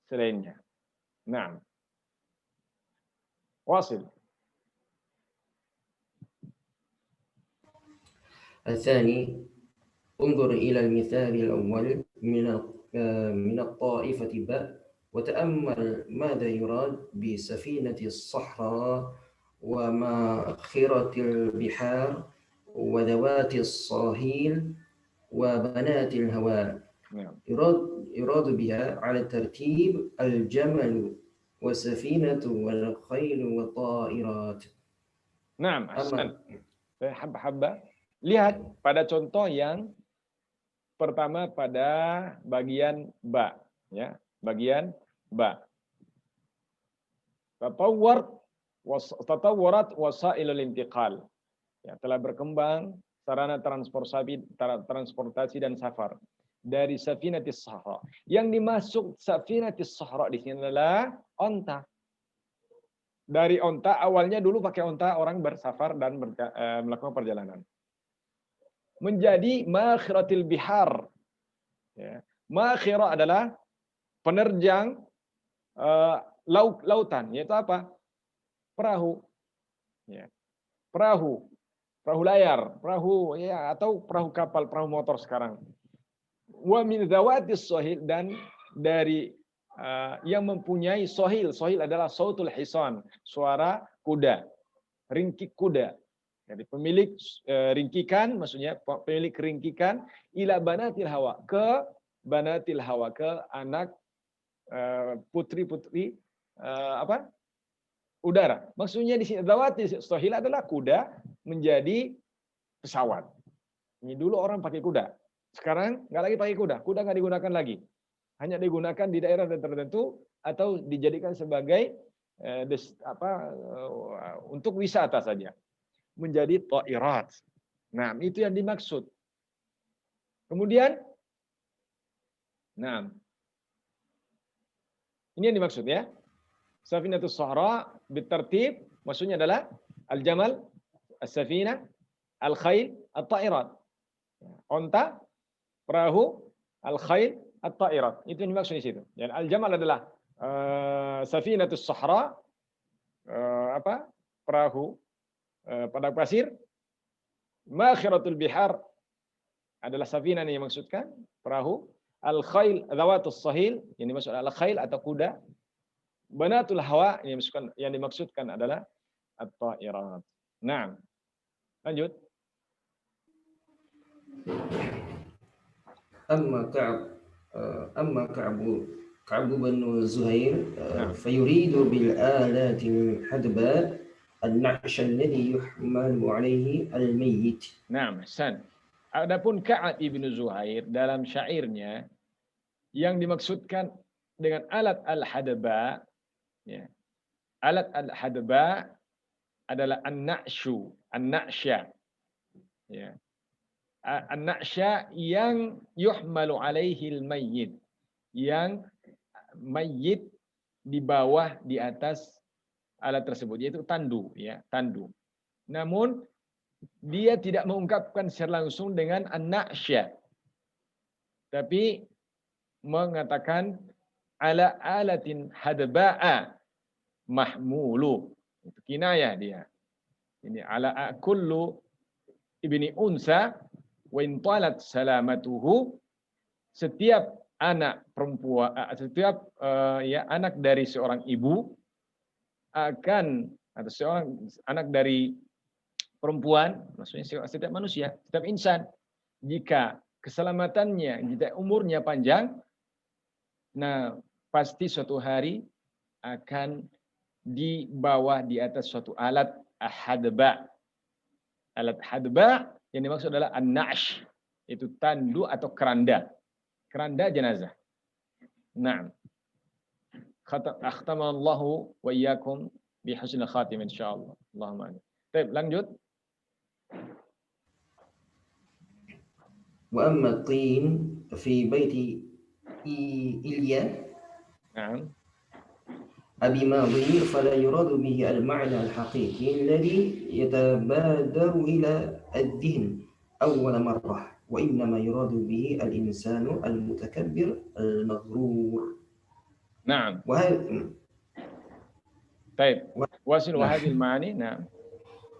A: selainnya. Naam. Wasil.
D: الثاني انظر إلى المثال الأول من الطائفة باء وتأمل ماذا يراد بسفينة الصحراء وماخرة البحار وذوات الصاهيل وبنات الهواء. يراد بها على الترتيب الجمل والسفينة والخيل والطائرات.
A: Naam, ahsan. Habba-habba. Lihat pada contoh yang pertama pada bagian ba, ya, bagian ba. Tatawwarat wasailul intiqal. Ya, telah berkembang sarana transportasi dan safar dari safinatis sahra. Yang dimaksud safinatis sahra di sini adalah onta. Dari onta, awalnya dulu pakai onta orang bersafar dan melakukan perjalanan. Menjadi makhiratil bihar. Ya. Makhirah adalah penerjang lautan, yaitu apa? Perahu. Ya. Perahu layar, perahu ya, atau perahu kapal, perahu motor sekarang. Wa min zawatis sohil, dan dari yang mempunyai sohil. Sohil adalah sautul hisan, suara kuda, ringkik kuda. Jadi pemilik ringkikan, maksudnya pemilik ringkikan, ila banatil hawa, ke banatil hawa, ke anak putri-putri udara. Maksudnya di sini zawati sohil adalah kuda menjadi pesawat. Ini dulu orang pakai kuda. Sekarang nggak lagi pakai kuda. Kuda nggak digunakan lagi. Hanya digunakan di daerah tertentu atau dijadikan sebagai untuk wisata saja. Menjadi ta'irat. Nah, itu yang dimaksud. Kemudian, nah, ini yang dimaksud ya. Safinatus Sahra bitartib, maksudnya adalah al-jamal, as-safinah, al-khail, at-ta'irat. Onta, perahu, al-khail, at-ta'irat. Itu yang dimaksud di situ. Dan al-jamal adalah safinatus Sahra, perahu padang pasir. Makhiratul bihar adalah safinah yang dimaksudkan, perahu. Al-khail, dhawatus sahil, yang dimaksud al-khail atau kuda. Banatul hawa yang dimaksudkan adalah at-ta'irat. Nah, lanjut.
D: Amma Ka'b bin Zuhair fayuridu bil alatil hadba an-na'sh alladhi yuhmalu alayhi al-mayyit.
A: Naam, Hasan. Adapun Ka'ab ibn Zuhair dalam syairnya yang dimaksudkan dengan alat al-hadba, ya. Alat al-hadba adalah an-na'shu, an-na'sya. Ya. An-na'sya yang yuhmalu alaihi al-mayyit, yang mayyit di bawah di atas alat tersebut, yaitu tandu, ya, tandu. Namun dia tidak mengungkapkan secara langsung dengan an-na'sya, tapi mengatakan ala alatin hadba'a mahmulu. Itu kinayah dia. Ini ala kullu ibni unsa wa in talat salamatuhu, setiap anak perempuan, setiap anak dari seorang ibu akan, atau seorang anak dari perempuan, maksudnya setiap manusia, setiap insan, jika keselamatannya, jika umurnya panjang, nah pasti suatu hari akan dibawa di atas suatu alat hadba. Alat hadba yang dimaksud adalah an-na'sh, itu tandu atau keranda. Keranda jenazah. Naam. Akhtamallahu wa iyyakum bi husnil khatimah insyaallah. Allahumma amin. Baik, lanjut.
D: Wa amma tin fi baiti Ilya
A: Naam.
D: أبي ماضي فلا يراد به المعنى الحقيقي الذي يتبادر إلى الذهن أول مرة وإنما يراد به الإنسان المتكبر المغرور.
A: نعم. طيب واصل. وهذه المعاني نعم.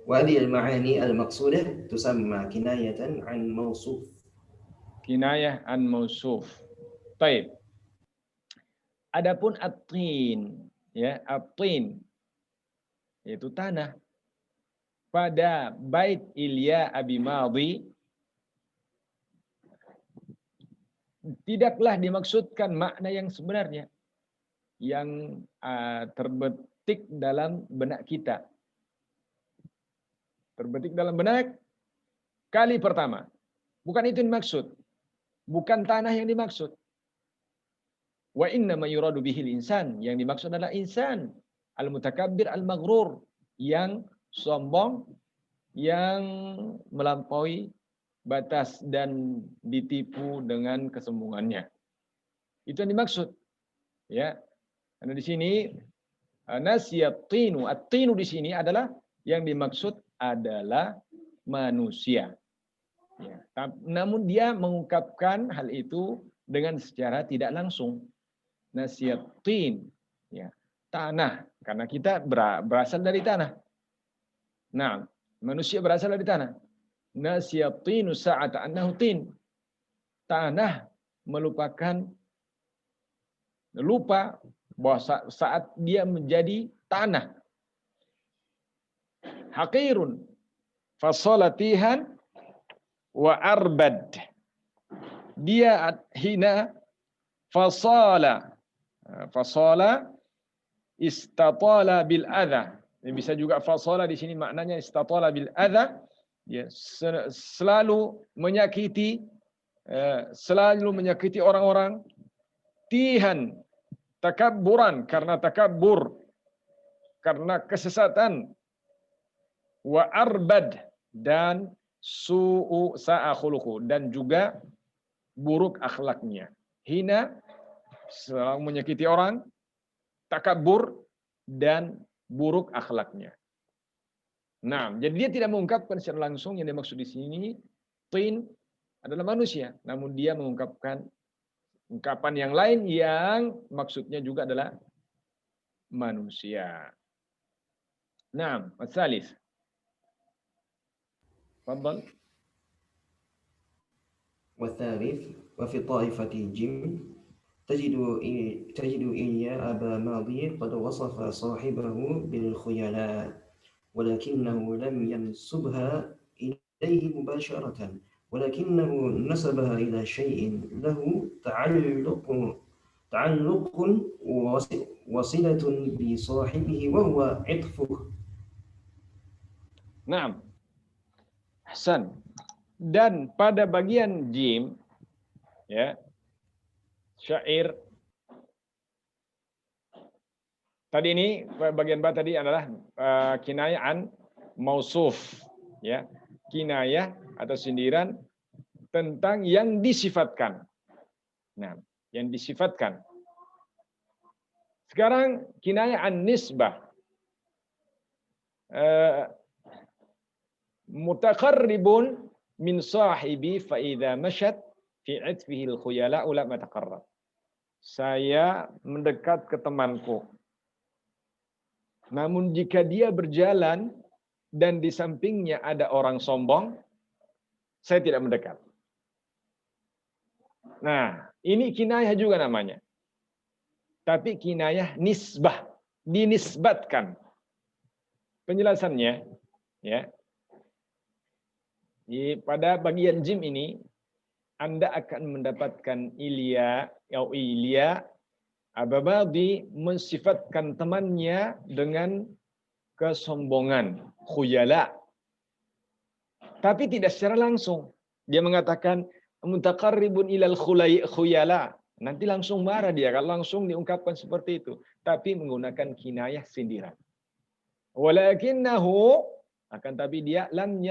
D: وهذه المعاني المقصودة تسمى كناية عن موصوف.
A: كناية عن موصوف. طيب. Adapun at-tin, ya, at-tin yaitu tanah. Pada bait Ilya Abi Madhi tidaklah dimaksudkan makna yang sebenarnya yang terbetik dalam benak kita. Terbetik dalam benak kali pertama. Bukan itu yang dimaksud. Bukan tanah yang dimaksud. Wa inna ma yuradu bihil insan, yang dimaksud adalah insan al-mutakabbir al-maghrur, yang sombong, yang melampaui batas dan ditipu dengan kesombongannya. Itu yang dimaksud. Ya. Karena di sini Nasiyat tinu. At-tinu di sini adalah yang dimaksud adalah manusia. Ya. Namun dia mengungkapkan hal itu dengan secara tidak langsung. Nasiyat tin. Ya. Tanah. Karena kita berasal dari tanah. Nah, manusia berasal dari tanah. Nasiyat tinu sa'ata annahu tin. Tanah melupakan, lupa bahwa saat dia menjadi tanah. Haqirun fasolatihan wa arbad. Dia hina fasala istatala bil adha. Bisa juga fasala di sini maknanya istatala bil adha. Ya, selalu menyakiti orang-orang. Tihan, takabburan, karena takabbur, karena kesesatan. Wa arbad, dan su'u sa'a khuluqu, dan juga buruk akhlaknya. Hina, selalu menyakiti orang, takabbur, dan buruk akhlaknya. Nah, jadi dia tidak mengungkapkan secara langsung yang dimaksud di sini tin adalah manusia, namun dia mengungkapkan ungkapan yang lain yang maksudnya juga adalah manusia. Nah, الثالث. تفضل.
D: والثالث وفي طائفة الجن تجد إيا أبا ماضي قد وصف صاحبه بالخيلاء ولكنه لم ينسبها إليه مباشرة ولكنه نسبها إلى شيء له تعلق وصلة بصاحبه وهو عطفه.
A: Naam. Ahsan. Dan pada bagian jim, ya, syair tadi ini bagian ba tadi adalah kinayah an mausuf, ya, kinayah atau sindiran tentang yang disifatkan. Nah, yang disifatkan. Sekarang kinayah an nisbah. Mutaqarribun min sahibi fa idza mashat fi 'itfihi al-khuyala lam ataqarrab. Saya mendekat ke temanku. Namun jika dia berjalan dan di sampingnya ada orang sombong, saya tidak mendekat. Nah, ini kinayah juga namanya. Tapi kinayah nisbah, dinisbatkan. Penjelasannya, ya. Pada bagian jim ini, Anda akan mendapatkan Ilya Ababadi mensifatkan temannya dengan kesombongan, khuyala. Tapi tidak secara langsung. Dia mengatakan mutaqarribun ilal khuyala. Nanti langsung marah dia kalau langsung diungkapkan seperti itu. Tapi menggunakan kinayah sindiran. Walakinnahu, akan tapi dia lam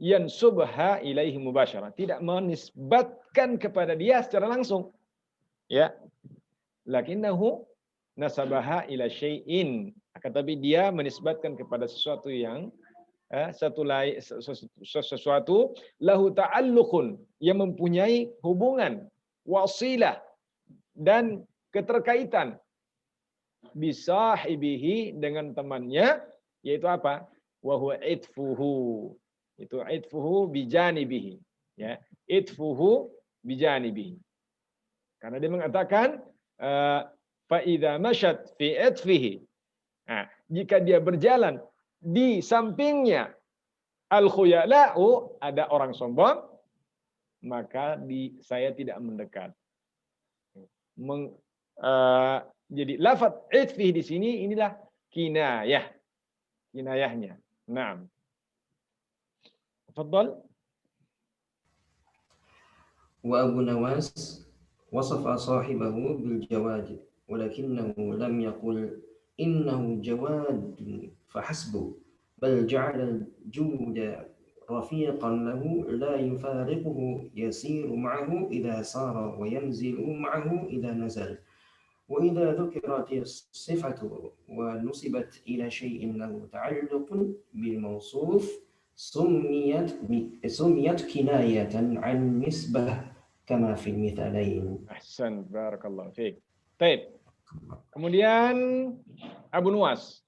A: yansubha ilaihi mubasyarah, tidak menisbatkan kepada dia secara langsung, ya. Lakinnahu nasabaha ila syai'in, akan tapi dia menisbatkan kepada sesuatu yang sesuatu lahu ta'alluqun, yang mempunyai hubungan, wasilah, dan keterkaitan bisahibihi, dengan temannya, yaitu apa? Wa huwa itfuhu. Itu itfuhu bijanibihi, ya. Itfuhu bijanibihi. Karena dia mengatakan fa idza masyat fi itfihi. Nah, jika dia berjalan di sampingnya al-khuyala'u, ada orang sombong, maka saya tidak mendekat. Jadi lafaz itfihi di sini inilah kinayahnya. Naam. Tafadhal.
D: Wa Abu Nawas wasafa sahibahu bil jawad walakinahu lam yaqul innahu jawad fahasbu bal ja'ala al-juda rafiqan lahu la yufariquhu yasiru ma'ahu idha sara wa yanzilu ma'ahu idha nazal وإذا ذكرت الصفة ونسبت إلى شيء له تعلق بالموصوف سميت كناية عن نسبة كما في المثالين.
A: Ahsan, barakallahu fiik. Baik. Kemudian Abu Nuwas.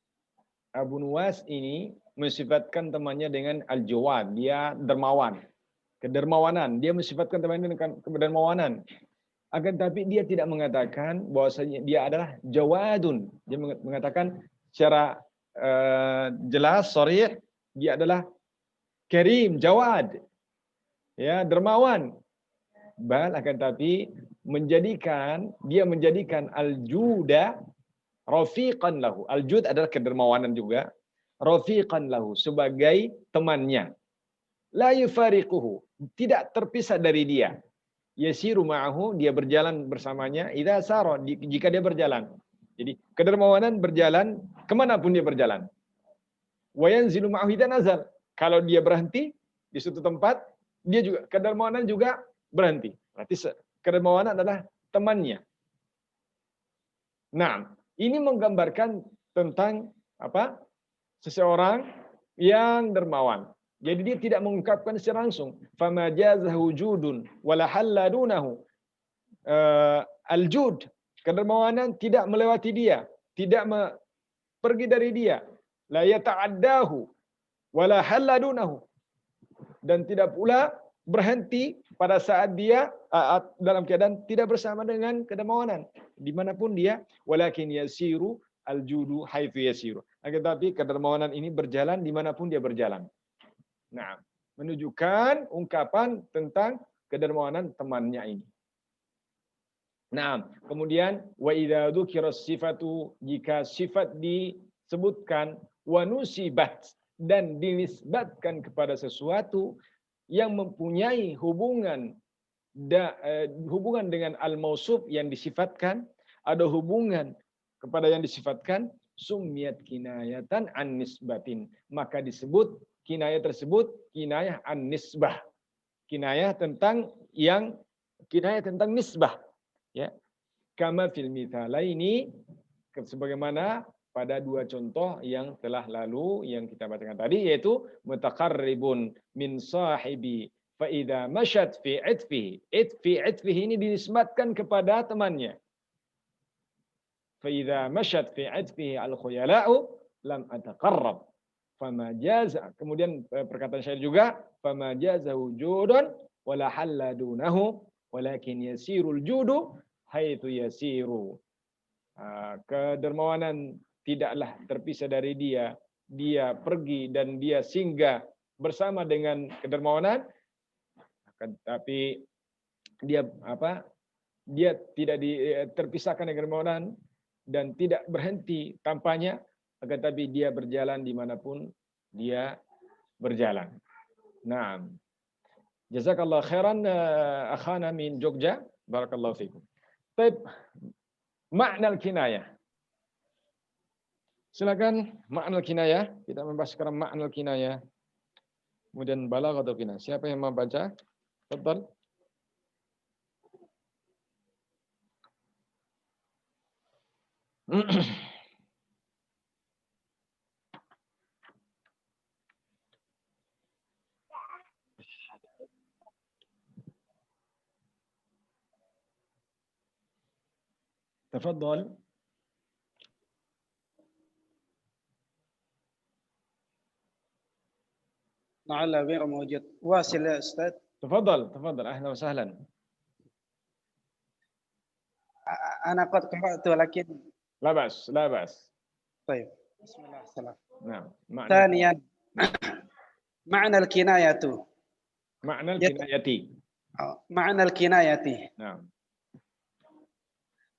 A: Abu Nuwas ini mensifatkan temannya dengan al-jawad, dia dermawan. Kedermawanan, dia mensifatkan temannya dengan kedermawanan. Akan tapi dia tidak mengatakan bahwasanya dia adalah jawadun. Dia mengatakan secara jelas, sharih, dia adalah karim, jawad. Ya, dermawan. Bal akan tapi dia menjadikan al-juda rafiqan lahu. Al-jud adalah kedermawanan juga. Rafiqan lahu, sebagai temannya. La yufariquhu, tidak terpisah dari dia. Yasiru ma'ahu, dia berjalan bersamanya. Idza sara, jika dia berjalan. Jadi kedermawanan berjalan kemanapun dia berjalan. Wa yanzilu ma'ahu idza nazal. Kalau dia berhenti di suatu tempat, dia juga kedermawanan juga berhenti. Berarti kedermawanan adalah temannya. Nah, ini menggambarkan tentang apa? Seseorang yang dermawan. Jadi dia tidak mengungkapkan secara langsung. Fama jazahu judun wala halla dunahu. Al-jud, kedermawanan tidak melewati dia, tidak pergi dari dia. La yata'addahu wala halla dunahu. Dan tidak pula berhenti pada saat dia dalam keadaan tidak bersama dengan kedermawanan. Dimanapun dia, walakin yasiru al-judu haitsu yasiru. Akan tetapi kedermawanan ini berjalan dimanapun dia berjalan. Nah, menunjukkan ungkapan tentang kedermawanan temannya ini. Nah, kemudian wa idza dzukira sifatu, jika sifat disebutkan, wa nusibat, dan dinisbatkan kepada sesuatu yang mempunyai hubungan dengan al-mausuf yang disifatkan, ada hubungan kepada yang disifatkan, sumiyat kinayatan an nisbatin, maka disebut kinayah tersebut kinayah an nisbah, kinayah tentang nisbah, ya. Kama fil mithalaini, sebagaimana pada dua contoh yang telah lalu yang kita bacakan tadi, yaitu mutaqarribun min sahibi fa idza mashat fi itfihi. Fi itfihi ini dinisbatkan kepada temannya. Fa idza mashat fi itfihi al khuyala'u lam ataqarrab. Fama jaza, kemudian perkataan syair juga, fama jaza wujudun wala halla dunahu walakin yasirul judu haitsu yasiru. Kedermawanan tidaklah terpisah dari dia, dia pergi dan dia singgah bersama dengan kedermawanan, tapi dia tidak terpisahkan dengan kedermawanan dan tidak berhenti tanpanya, akan tapi dia berjalan dimanapun dia berjalan. Nah, jazakallah khairan akhana min Jogja, barakallahu fikum. Baik, makna al-kinayah. Silakan makna al-kinayah. Kita membahas sekarang makna al-kinayah. Kemudian balaghatul kinayah. Siapa yang mau baca? Tafadhal. تفضل.
B: لعل غير موجود. واصل يا أستاذ.
A: تفضل أهلا وسهلا.
B: أنا قد قرأت ولكن
A: لا بأس.
B: طيب. بسم الله السلام.
A: نعم.
B: ثانيا معنى الكناية. معنى الكناية.
A: نعم.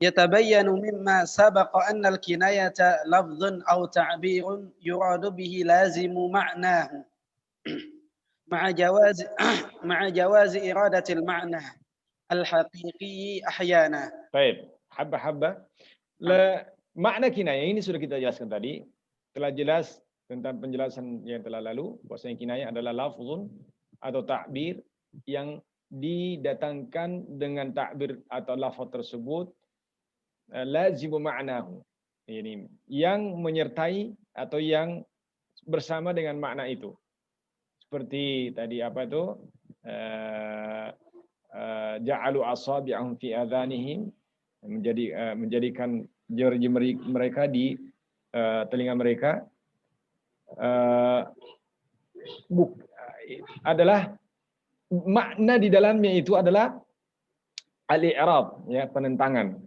B: يتبين مما سبق أن الكناية لفظ أو تعبير يراد به لازم معناه مع جواز إرادة المعنى الحقيقي أحيانا.
A: طيب، حبة. Makna kinayah ini sudah kita jelaskan tadi. Telah jelas tentang penjelasan yang telah lalu, bahwasanya kinayah adalah lafzun atau takbir yang didatangkan dengan takbir atau lafaz tersebut lazimu ma'nahu. Ini yang menyertai atau yang bersama dengan makna itu. Seperti tadi apa itu? Ja'alu asabi'ahum fi adhanihim, menjadikan jari mereka di telinga mereka, adalah makna di dalamnya itu adalah al-i'rab, ya, penentangan.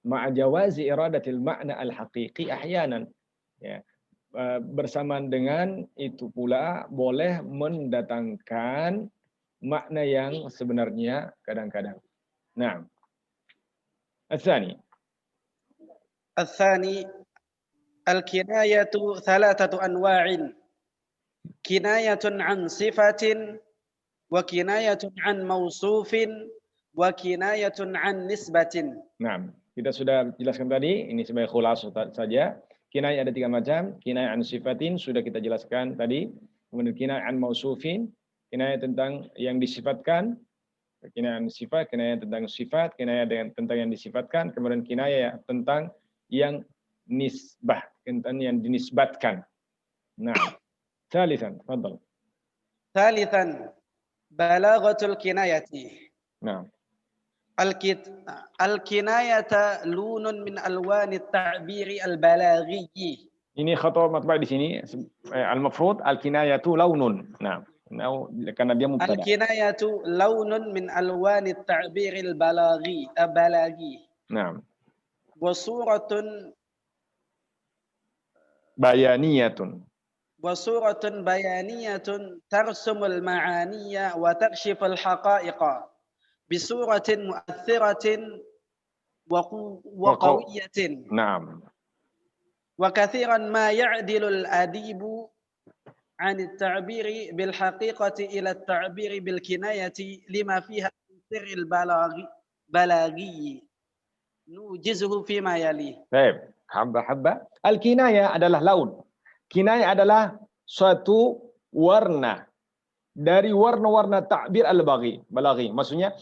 A: Ma'a jawazi iradatil makna al-haqiqi ahyanan, ya. Bersamaan dengan itu pula boleh mendatangkan makna yang sebenarnya kadang-kadang. Nah, الثاني
B: الكناية ثلاثة أنواع كناية عن صفة وكناية عن موصوف وكناية عن نسبة.
A: Nah, kita sudah jelaskan tadi, ini sebagai khulasah saja. Kinayah ada 3 macam. Kinayah an sifatin sudah kita jelaskan tadi. Kemudian kinayah an mausufin, kinayah tentang yang disifatkan. Kinayah an sifat, kinayah tentang sifat, kinayah tentang yang disifatkan. Kemudian kinayah tentang yang nisbah, tentang yang dinisbatkan. Nah, ثالثا تفضل.
B: ثالثا بلاغة الكناية.
A: Nah.
B: الكناية لون من ألوان التعبير البلاغي.
A: Ini khabar matba' di sini, al-mafrud al-kinayatu launun. Nah, karena dia mubtada.
B: Al-kinayatu launun min alwani at-ta'bir al-balaghi.
A: Nah.
B: Wa suratun
A: bayaniyatun.
B: Wa suratun bayaniyatun tarsumul ma'aniya wa takshiful haqa'iqa bi suratin mu'aththiratin wa qawiyatin.
A: Naam.
B: Wa kathiran ma ya'dilu al-adibu عن التعبير بالحقيقة إلى التعبير بالكناية لما فيها من سر البلاغي نوجزه فيما يليه.
A: Baik, hamba-hamba. Al-kinayah adalah laun. Kinayah adalah suatu warna dari warna-warna ta'bir al-balaghi. Maksudnya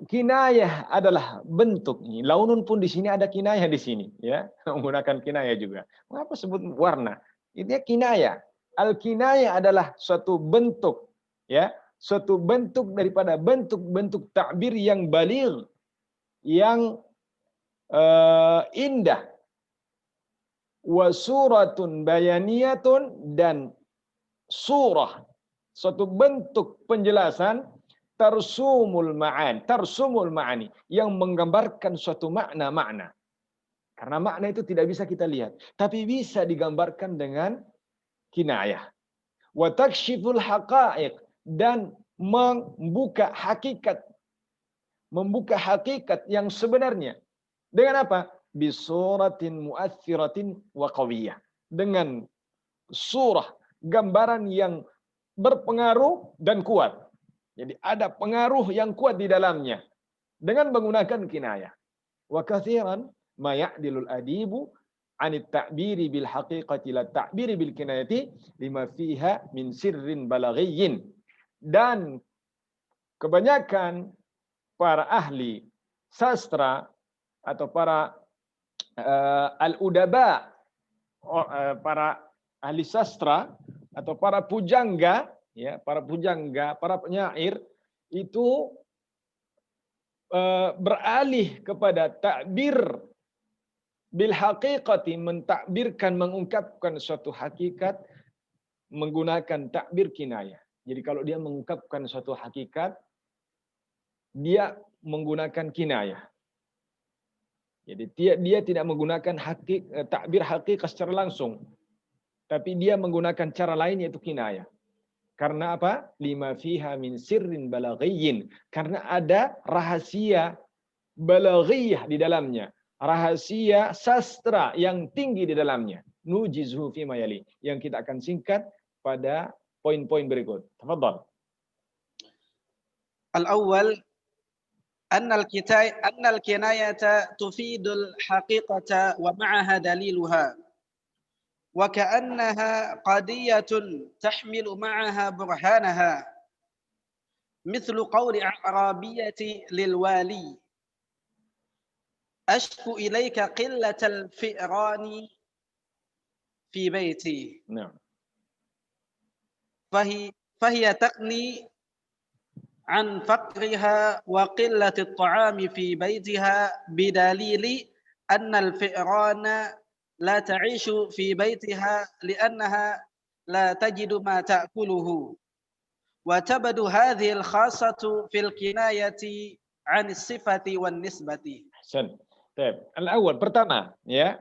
A: kinayah adalah bentuk. Launun pun di sini ada kinayah di sini, ya. Menggunakan kinayah juga. Mengapa sebut warna? Ini kinayah. Al-kinayah adalah suatu bentuk, ya, suatu bentuk daripada bentuk-bentuk takbir yang baligh, yang indah. Wa suratun bayaniyatun, dan surah, suatu bentuk penjelasan, tarsumul ma'ani, yang menggambarkan suatu makna-makna. Karena makna itu tidak bisa kita lihat, tapi bisa digambarkan dengan kinayah. Wa takshiful haqa'iq, dan membuka hakikat yang sebenarnya. Dengan apa? Bisuratin mu'aththiratin wa qawiyah. Dengan surah, gambaran yang berpengaruh dan kuat. Jadi ada pengaruh yang kuat di dalamnya dengan menggunakan kinayah. Wa kathiran ma ya'dilul adibu anit ta'biri bil haqiqati la ta'biri bil kinayati lima fiha min sirrin balaghiyyin. Dan kebanyakan para ahli sastra atau para al-udaba, para ahli sastra atau para pujangga, ya, para penyair itu beralih kepada takbir bil haqiqati, mentakbirkan, mengungkapkan suatu hakikat menggunakan takbir kinayah. Jadi kalau dia mengungkapkan suatu hakikat, dia menggunakan kinayah. Jadi dia tidak menggunakan takbir hakikat secara langsung, tapi dia menggunakan cara lain, yaitu kinayah. Karena apa? Lima fiha min sirrin balaghiyyin. Karena ada rahasia balaghiyah di dalamnya. Rahasia sastra yang tinggi di dalamnya. Nujizhu fi mayali, yang kita akan singkat pada poin-poin berikut. Tafadhal.
B: Al-awwal أن الكناية تفيد الحقيقة ومعها دليلها وكأنها قضية تحمل معها برهانها مثل قول أعرابية للوالي أشكو إليك قلة الفئران في بيتي
A: Nah,
B: فهي تغني عن فقرها وقلة الطعام في بيتها بدليل أن الفئران لا تعيش في بيتها لأنها لا تجد ما تأكله وتبدو هذه الخاصة في الكناية عن الصفة والنسبة.
A: Ahsan. Baik. Al-awwal pertama ya.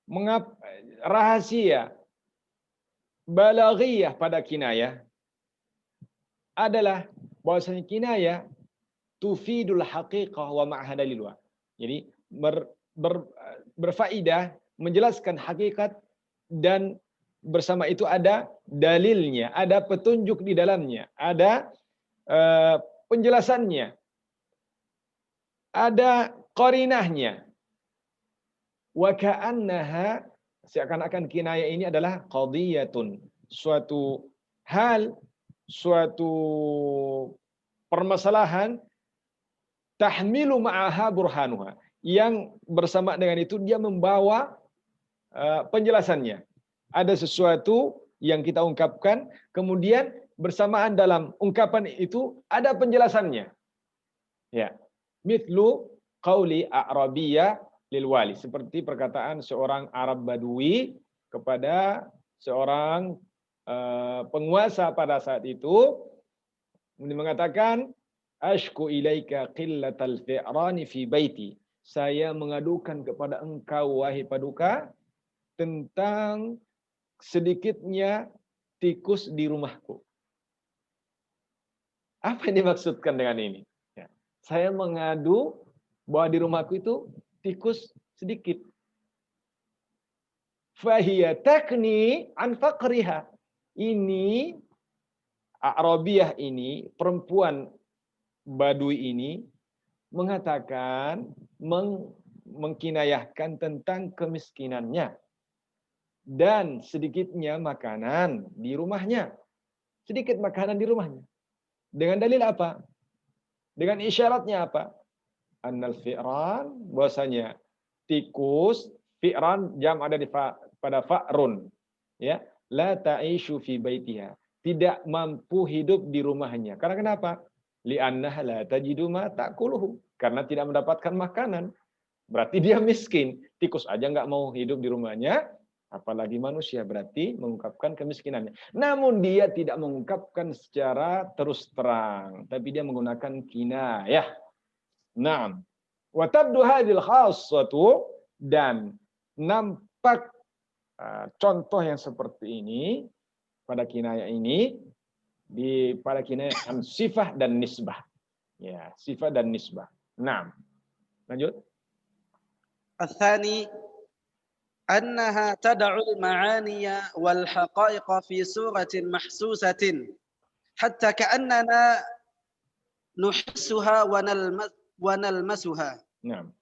A: Mengapa rahasia balaghiyah pada kinayah adalah bahwasanya kinayah tufidul haqiqah wa ma'ha dalil wa. Jadi berfaedah menjelaskan hakikat dan bersama itu ada dalilnya, ada petunjuk di dalamnya, ada penjelasannya, ada qarinahnya. Wa ka'annaha, seakan-akan kinayah ini adalah qadiyatun, suatu hal, suatu permasalahan tahmilu ma'aha burhanuha, yang bersama dengan itu dia membawa penjelasannya. Ada sesuatu yang kita ungkapkan, kemudian bersamaan dalam ungkapan itu ada penjelasannya. Ya, mithlu qauli a'rabiyya lil wali, seperti perkataan seorang Arab Badui kepada seorang penguasa pada saat itu, mengatakan ashku ilaika qillatal fi'rani fi baiti, saya mengadukan kepada engkau wahai paduka tentang sedikitnya tikus di rumahku. Apa yang dimaksudkan dengan ini? Ya, saya mengadu bahwa di rumahku itu tikus sedikit. Fahiya takni an faqriha. Ini A'rabiyah ini, perempuan Badui ini mengatakan, mengkinayahkan tentang kemiskinannya dan sedikitnya makanan di rumahnya. Sedikit makanan di rumahnya. Dengan dalil apa? Dengan isyaratnya apa? Annal fi'ran, bahwasanya tikus, fi'ran jam ada pada fa'run, ya, la ta'ishu fi baitiha, tidak mampu hidup di rumahnya. Karena kenapa? Li'annaha la tajidu ma ta'kuluhu, karena tidak mendapatkan makanan. Berarti dia miskin. Tikus aja nggak mau hidup di rumahnya, apalagi manusia, berarti mengungkapkan kemiskinannya. Namun dia tidak mengungkapkan secara terus terang, tapi dia menggunakan kinayah. Naam. Wa tabdu hadhil khassatu, dan nampak contoh yang seperti ini pada kinayah ini pada kinayah sifah dan nisbah. Ya, sifah dan nisbah. Naam. Lanjut.
B: الثاني أنها تدع المعاني والحقائق في صورة محسوسة حتى كأننا نحسها ونلمسها.
A: Naam.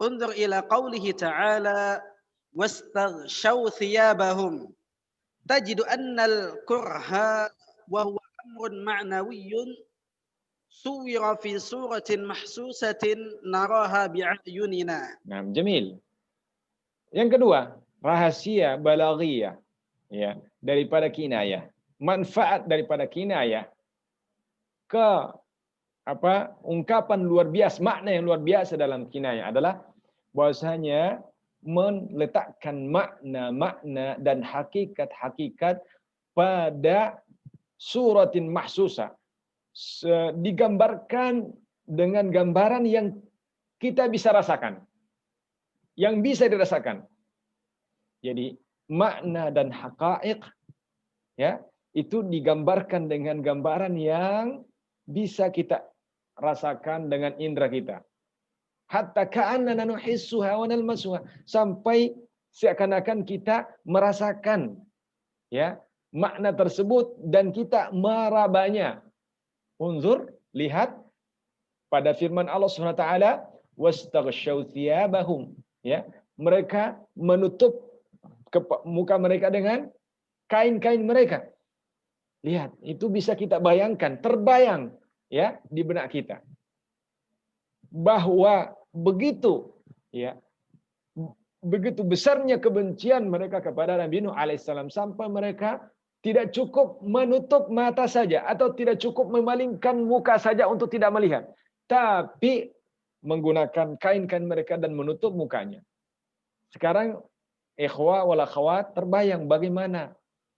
B: انظر إلى قوله تعالى واستغشوا ثيابهم تجد أن الكره وهو أمر معنوي صور في صورة محسوسة نراها بأعيننا.
A: Nah, jamil. Yang kedua, rahasia balaghiyah, ya, daripada kinayah, manfaat daripada kinayah ke ungkapan luar biasa, makna yang luar biasa dalam kinayah adalah bahwasanya meletakkan makna-makna dan hakikat-hakikat pada suratin mahsusa, digambarkan dengan gambaran yang kita bisa rasakan, yang bisa dirasakan. Jadi makna dan haqaiq, ya, itu digambarkan dengan gambaran yang bisa kita rasakan dengan indera kita. Hatta ka'annana nuhissuha wa nalmasuha, sampai seakan-akan kita merasakan, ya, makna tersebut dan kita merabanya. Unzur, lihat pada firman Allah Subhanahu wa taala, wastaghshaw thiyabahum, ya, mereka menutup muka mereka dengan kain-kain mereka. Lihat, itu bisa kita bayangkan, terbayang, ya, di benak kita. bahwa begitu ya begitu besarnya kebencian mereka kepada Nabi Nuh alaihissalam sampai mereka tidak cukup menutup mata saja atau tidak cukup memalingkan muka saja untuk tidak melihat, tapi menggunakan kain-kain mereka dan menutup mukanya. Sekarang ikhwah wal akhwat terbayang bagaimana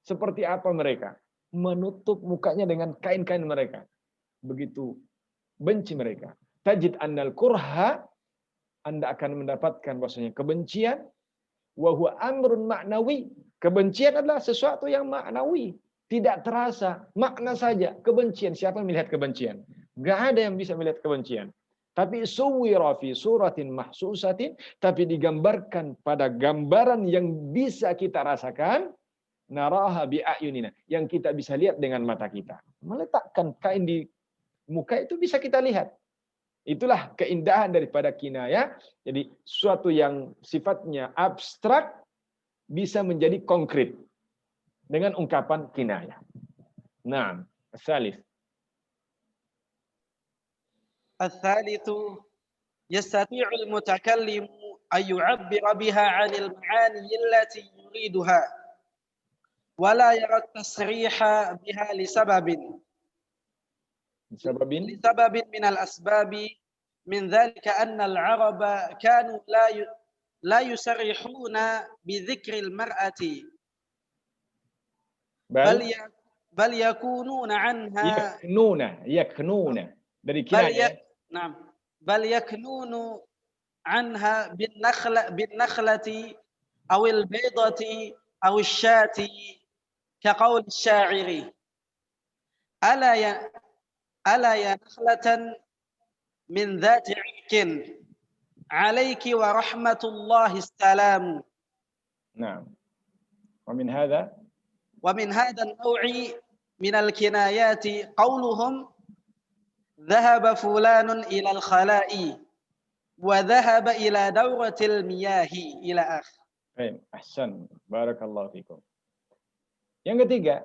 A: seperti apa mereka menutup mukanya dengan kain-kain mereka. Begitu benci mereka. Tajid annal kurha, Anda akan mendapatkan bahwasanya kebencian wa huwa amrun ma'nawi. Kebencian adalah sesuatu yang maknawi, tidak terasa, makna saja. Kebencian, siapa yang melihat kebencian? Enggak ada yang bisa melihat kebencian. Tapi suwira fi suratin mahsusatin, tapi digambarkan pada gambaran yang bisa kita rasakan, naraha bi ayunina, yang kita bisa lihat dengan mata kita. Meletakkan kain di muka itu bisa kita lihat. Itulah keindahan daripada kinayah. Jadi suatu yang sifatnya abstrak bisa menjadi konkret dengan ungkapan kinayah. Nah, salis.
B: الثالث يستطيع المتكلم أن يعبر بها عن المعاني التي يريدها ولا يرى التصريح بها لسبب من الأسباب. من ذلك أن العرب كانوا لا يصرحون بذكر المرأة بل يكونون عنها
A: يكنون dari kinayah.
B: نعم بل يكنون عنها بالنخلة أو البيضة أو الشاة كقول الشاعر ألا يا نخلة من ذات عرق عليك ورحمة الله السلام.
A: نعم. ومن هذا النوع من الكنايات قولهم ذهب فلان إلى الخلاء وذهب إلى دورة المياه إلى آخر. Ahsan, barakallahu fikum. Yang ketiga,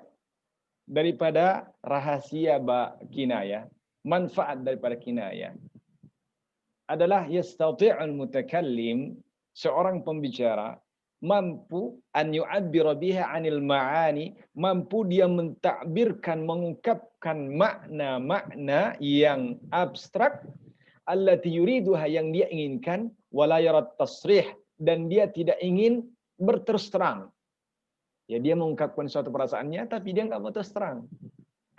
A: daripada rahasia kinayah, manfaat daripada kinayah adalah yastati'ul mutakallim, seorang pembicara mampu an yu'abbira biha 'anil ma'ani, mampu dia mentakbirkan, mengungkapkan makna-makna yang abstrak, allati yuriduha, yang dia inginkan, wala yarat tasrih, dan dia tidak ingin berterus terang. Ya, dia mengungkapkan suatu perasaannya tapi dia nggak mau terus terang.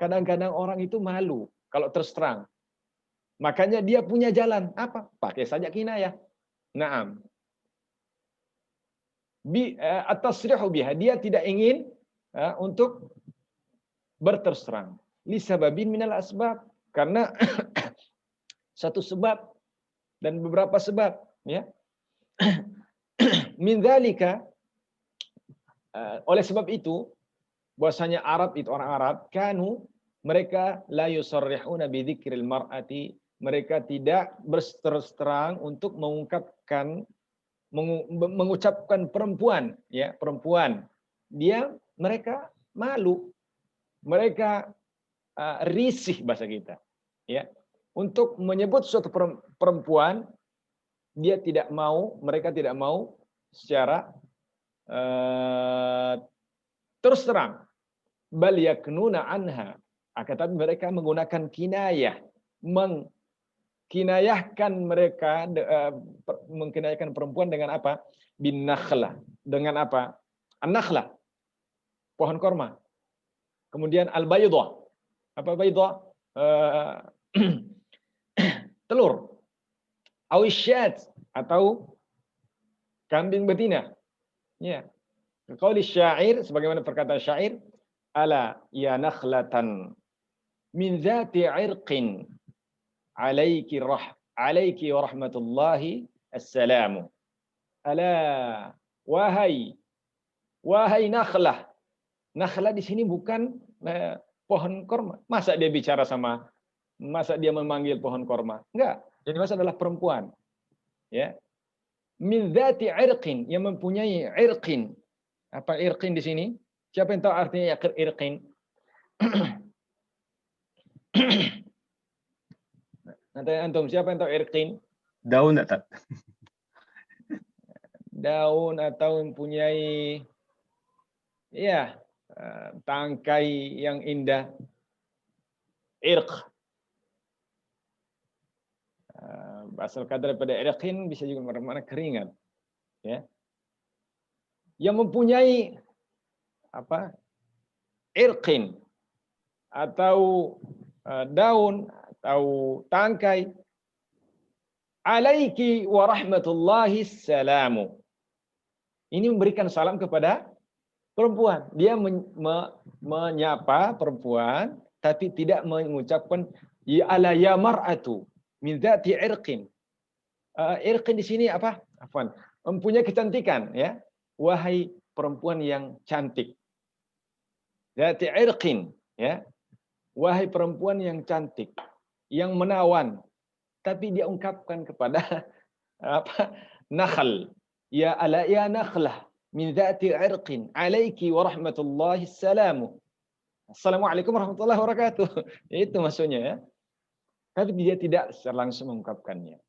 A: Kadang-kadang orang itu malu kalau terus terang. Makanya dia punya jalan apa? Pakai saja kinayah. Naam. At-tasrihu biha, dia tidak ingin untuk berterus terang. Li sababin minal asbab, karena satu sebab dan beberapa sebab, ya. Min dzalika, oleh sebab itu bahwasanya Arab itu, orang Arab, mereka la yusarrihuna bi dzikril mar'ati, mereka tidak berterus terang untuk mengucapkan perempuan, ya, perempuan. Mereka malu, mereka risih bahasa kita, ya, untuk menyebut suatu perempuan. Mereka tidak mau secara terus terang. Bal yaknuna anha, akan mereka menggunakan kinayah, mengkinayahkan perempuan dengan apa? Bin nakhlah, dengan apa? An-nakhlah, pohon korma. Kemudian al-baydah. Apa baydah? Telur. Awisyat, atau kambing betina. Ya. Qauli syair, sebagaimana perkataan syair, ala ya nakhlatan min dzati irqin alaiki wa rahmatullahi assalamu. Ala, wahai nakhlah. Nakhlah di sini bukan pohon korma. Masa dia memanggil pohon korma? Enggak. Jadi maksud adalah perempuan. Ya. Min dzati irqin, yang mempunyai irqin. Apa irqin di sini? Siapa yang tahu artinya irqin? Nanti antum siapa yang tahu irqin?
E: Daun tak?
A: Daun atau mempunyai ya tangkai yang indah. Irq. Asal kata daripada irqin bisa juga bermakna keringat. Ya. Yang mempunyai apa? Irqin atau daun atau tangkai. Alaiki wa rahmatullahi salamu. Ini memberikan salam kepada perempuan. Dia menyapa perempuan, tapi tidak mengucapkan ya ala ya mar'atu min dzati irqin. Irqin di sini apa? Afwan. Mempunyai kecantikan, ya. Wahai perempuan yang cantik. Dzati irqin, ya. Wahai perempuan yang cantik, yang menawan. Tapi dia ungkapkan kepada apa? Nakhl. Ya ala ya nakhlah min dzati irqin alaiki wa rahmatullahi salamu. Assalamualaikum warahmatullahi wabarakatuh. Itu maksudnya, ya. Tapi dia tidak secara langsung mengungkapkannya.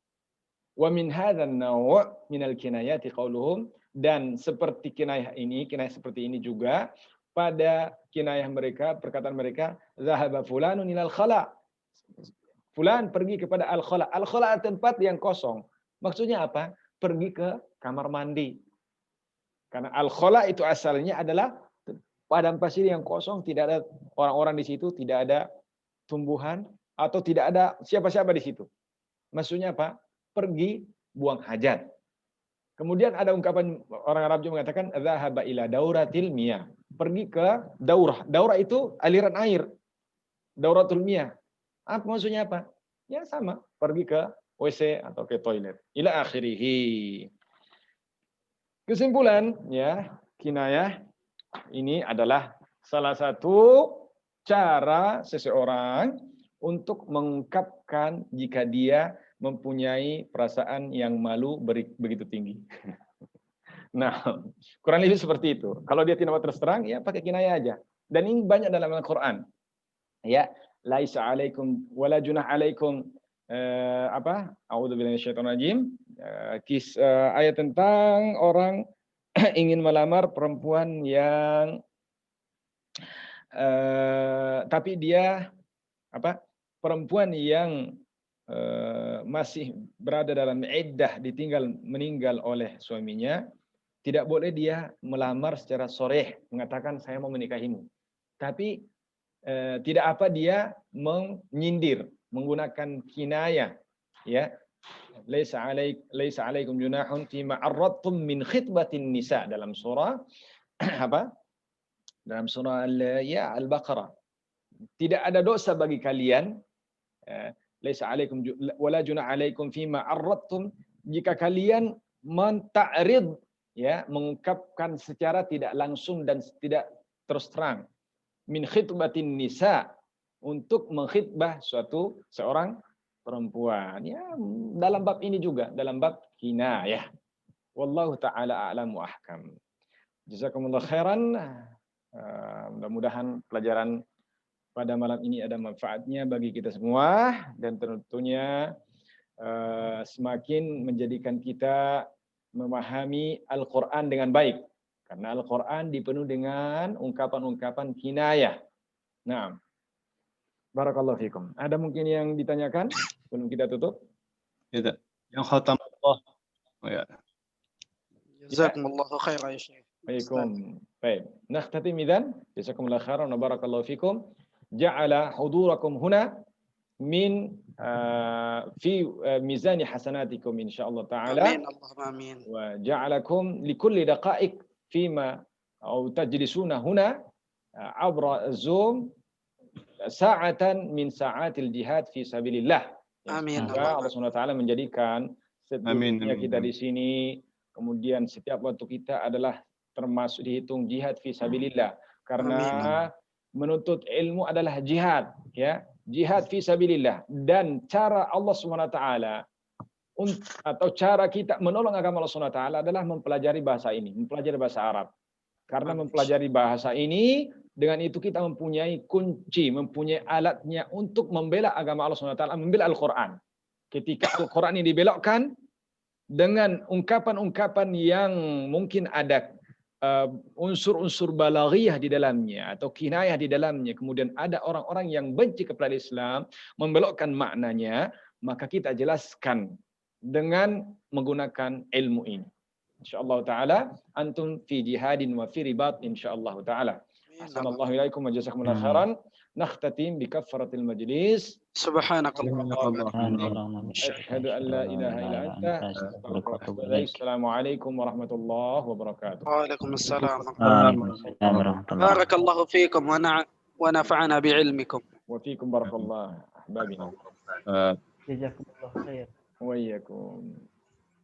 A: Wa min hadzal naw' min al-kinayati qauluhum, dan seperti kinayah seperti ini juga pada kinayah mereka, perkataan mereka, zahaba fulanun ilal khala. Fulan pergi kepada al-khala. Al-khala tempat yang kosong. Maksudnya apa? Pergi ke kamar mandi. Karena al-khala itu asalnya adalah padang pasir yang kosong, tidak ada orang-orang di situ, tidak ada tumbuhan, atau tidak ada siapa-siapa di situ. Maksudnya apa? Pergi buang hajat. Kemudian ada ungkapan orang Arab juga mengatakan dzahaba ila dauratil miyah. Pergi ke daurah. Daurah itu aliran air. Dauratul miyah. Apa maksudnya apa? Ya sama, pergi ke WC atau ke toilet. Ila akhirih. Kesimpulan, ya, kinayah ini adalah salah satu cara seseorang untuk mengungkapkan jika dia mempunyai perasaan yang malu begitu tinggi. Nah, kurang lebih seperti itu. Kalau dia tidak mau terus terang, ya pakai kinayah aja. Dan ini banyak dalam Al-Quran. Ya, laisa alaikum wala junah alaikum a'udzubillahi minasyaitonir rajim. Ayat tentang orang ingin melamar perempuan yang tapi dia perempuan yang masih berada dalam iddah, meninggal oleh suaminya, tidak boleh dia melamar secara sharih, mengatakan saya mau menikahimu. Tapi tidak dia menyindir, menggunakan kinayah, ya. Laisa alaikum junahun fima arradtum min khitbatin nisa, dalam surah dalam surah Al-Baqarah. Tidak ada dosa bagi kalian, laisa alaikum wala junah alaikum fima arradtum, jika kalian menta'rid, ya, mengungkapkan secara tidak langsung dan tidak terus terang, min khitbatin nisa, untuk mengkhitbah seorang perempuan, ya, dalam bab ini juga, dalam bab kinayah. Wallahu taala a'lam wa ahkam. Jazakumullah khairan. Mudah-mudahan pelajaran pada malam ini ada manfaatnya bagi kita semua, dan tentunya semakin menjadikan kita memahami Al-Quran dengan baik. Karena Al-Quran dipenuhi dengan ungkapan-ungkapan kinayah. Nah, barakallahu fikum. Ada mungkin yang ditanyakan sebelum kita tutup?
E: Tidak. Yang khatam Allah. Oh, ya.
B: Jazakumullahu khairan ya Syekh.
A: Waalaikum. Baik. Nakhtatim idzan. Jazakumullahu khairan wa barakallahu fikum. Ja'ala hudurakum huna min fi mizani hasanatikum insyaallah taala.
B: Amin. Allahumma amin.
A: Wa ja'alakum likulli daqa'iq fima au tajlisuna huna abra Zoom sa'atan min sa'atil jihad fi sabilillah.
B: Amin.
A: Semoga Allah SWT menjadikan setiap kita di sini, kemudian setiap waktu kita adalah termasuk dihitung jihad fi sabilillah. Karena menuntut ilmu adalah jihad, ya, jihad fi sabilillah. Dan cara Allah SWT atau cara kita menolong agama Allah SWT adalah mempelajari bahasa ini, mempelajari bahasa Arab. Karena mempelajari bahasa ini, dengan itu kita mempunyai kunci, mempunyai alatnya untuk membela agama Allah SWT, membela Al-Quran. ketika Al-Quran ini dibelokkan dengan ungkapan-ungkapan yang mungkin ada unsur-unsur balaghiyah di dalamnya atau kinayah di dalamnya, kemudian ada orang-orang yang benci kepada Islam membelokkan maknanya, maka kita jelaskan dengan menggunakan ilmu ini. Insyaallah taala antum fi jihadin wa fi ribat insyaallah taala. Assalamualaikum ilaikum wa jazakumullahu khairan. Nakhtatim bi kaffaratil majlis.
B: Subhanakallah.
A: Asyhadu an la ilaha illa anta astaghfiruka wa atubu ilaik. Assalamualaikum warahmatullahi wabarakatuh.
B: Waalaikumsalam.
C: Warahmatullahi
B: Barakallahu fiikum wa nafa'ana bi'ilmikum.
A: Wa fiikum barakallah ahbabina.
F: Jazakumullah khair.
A: Wa iyyakum.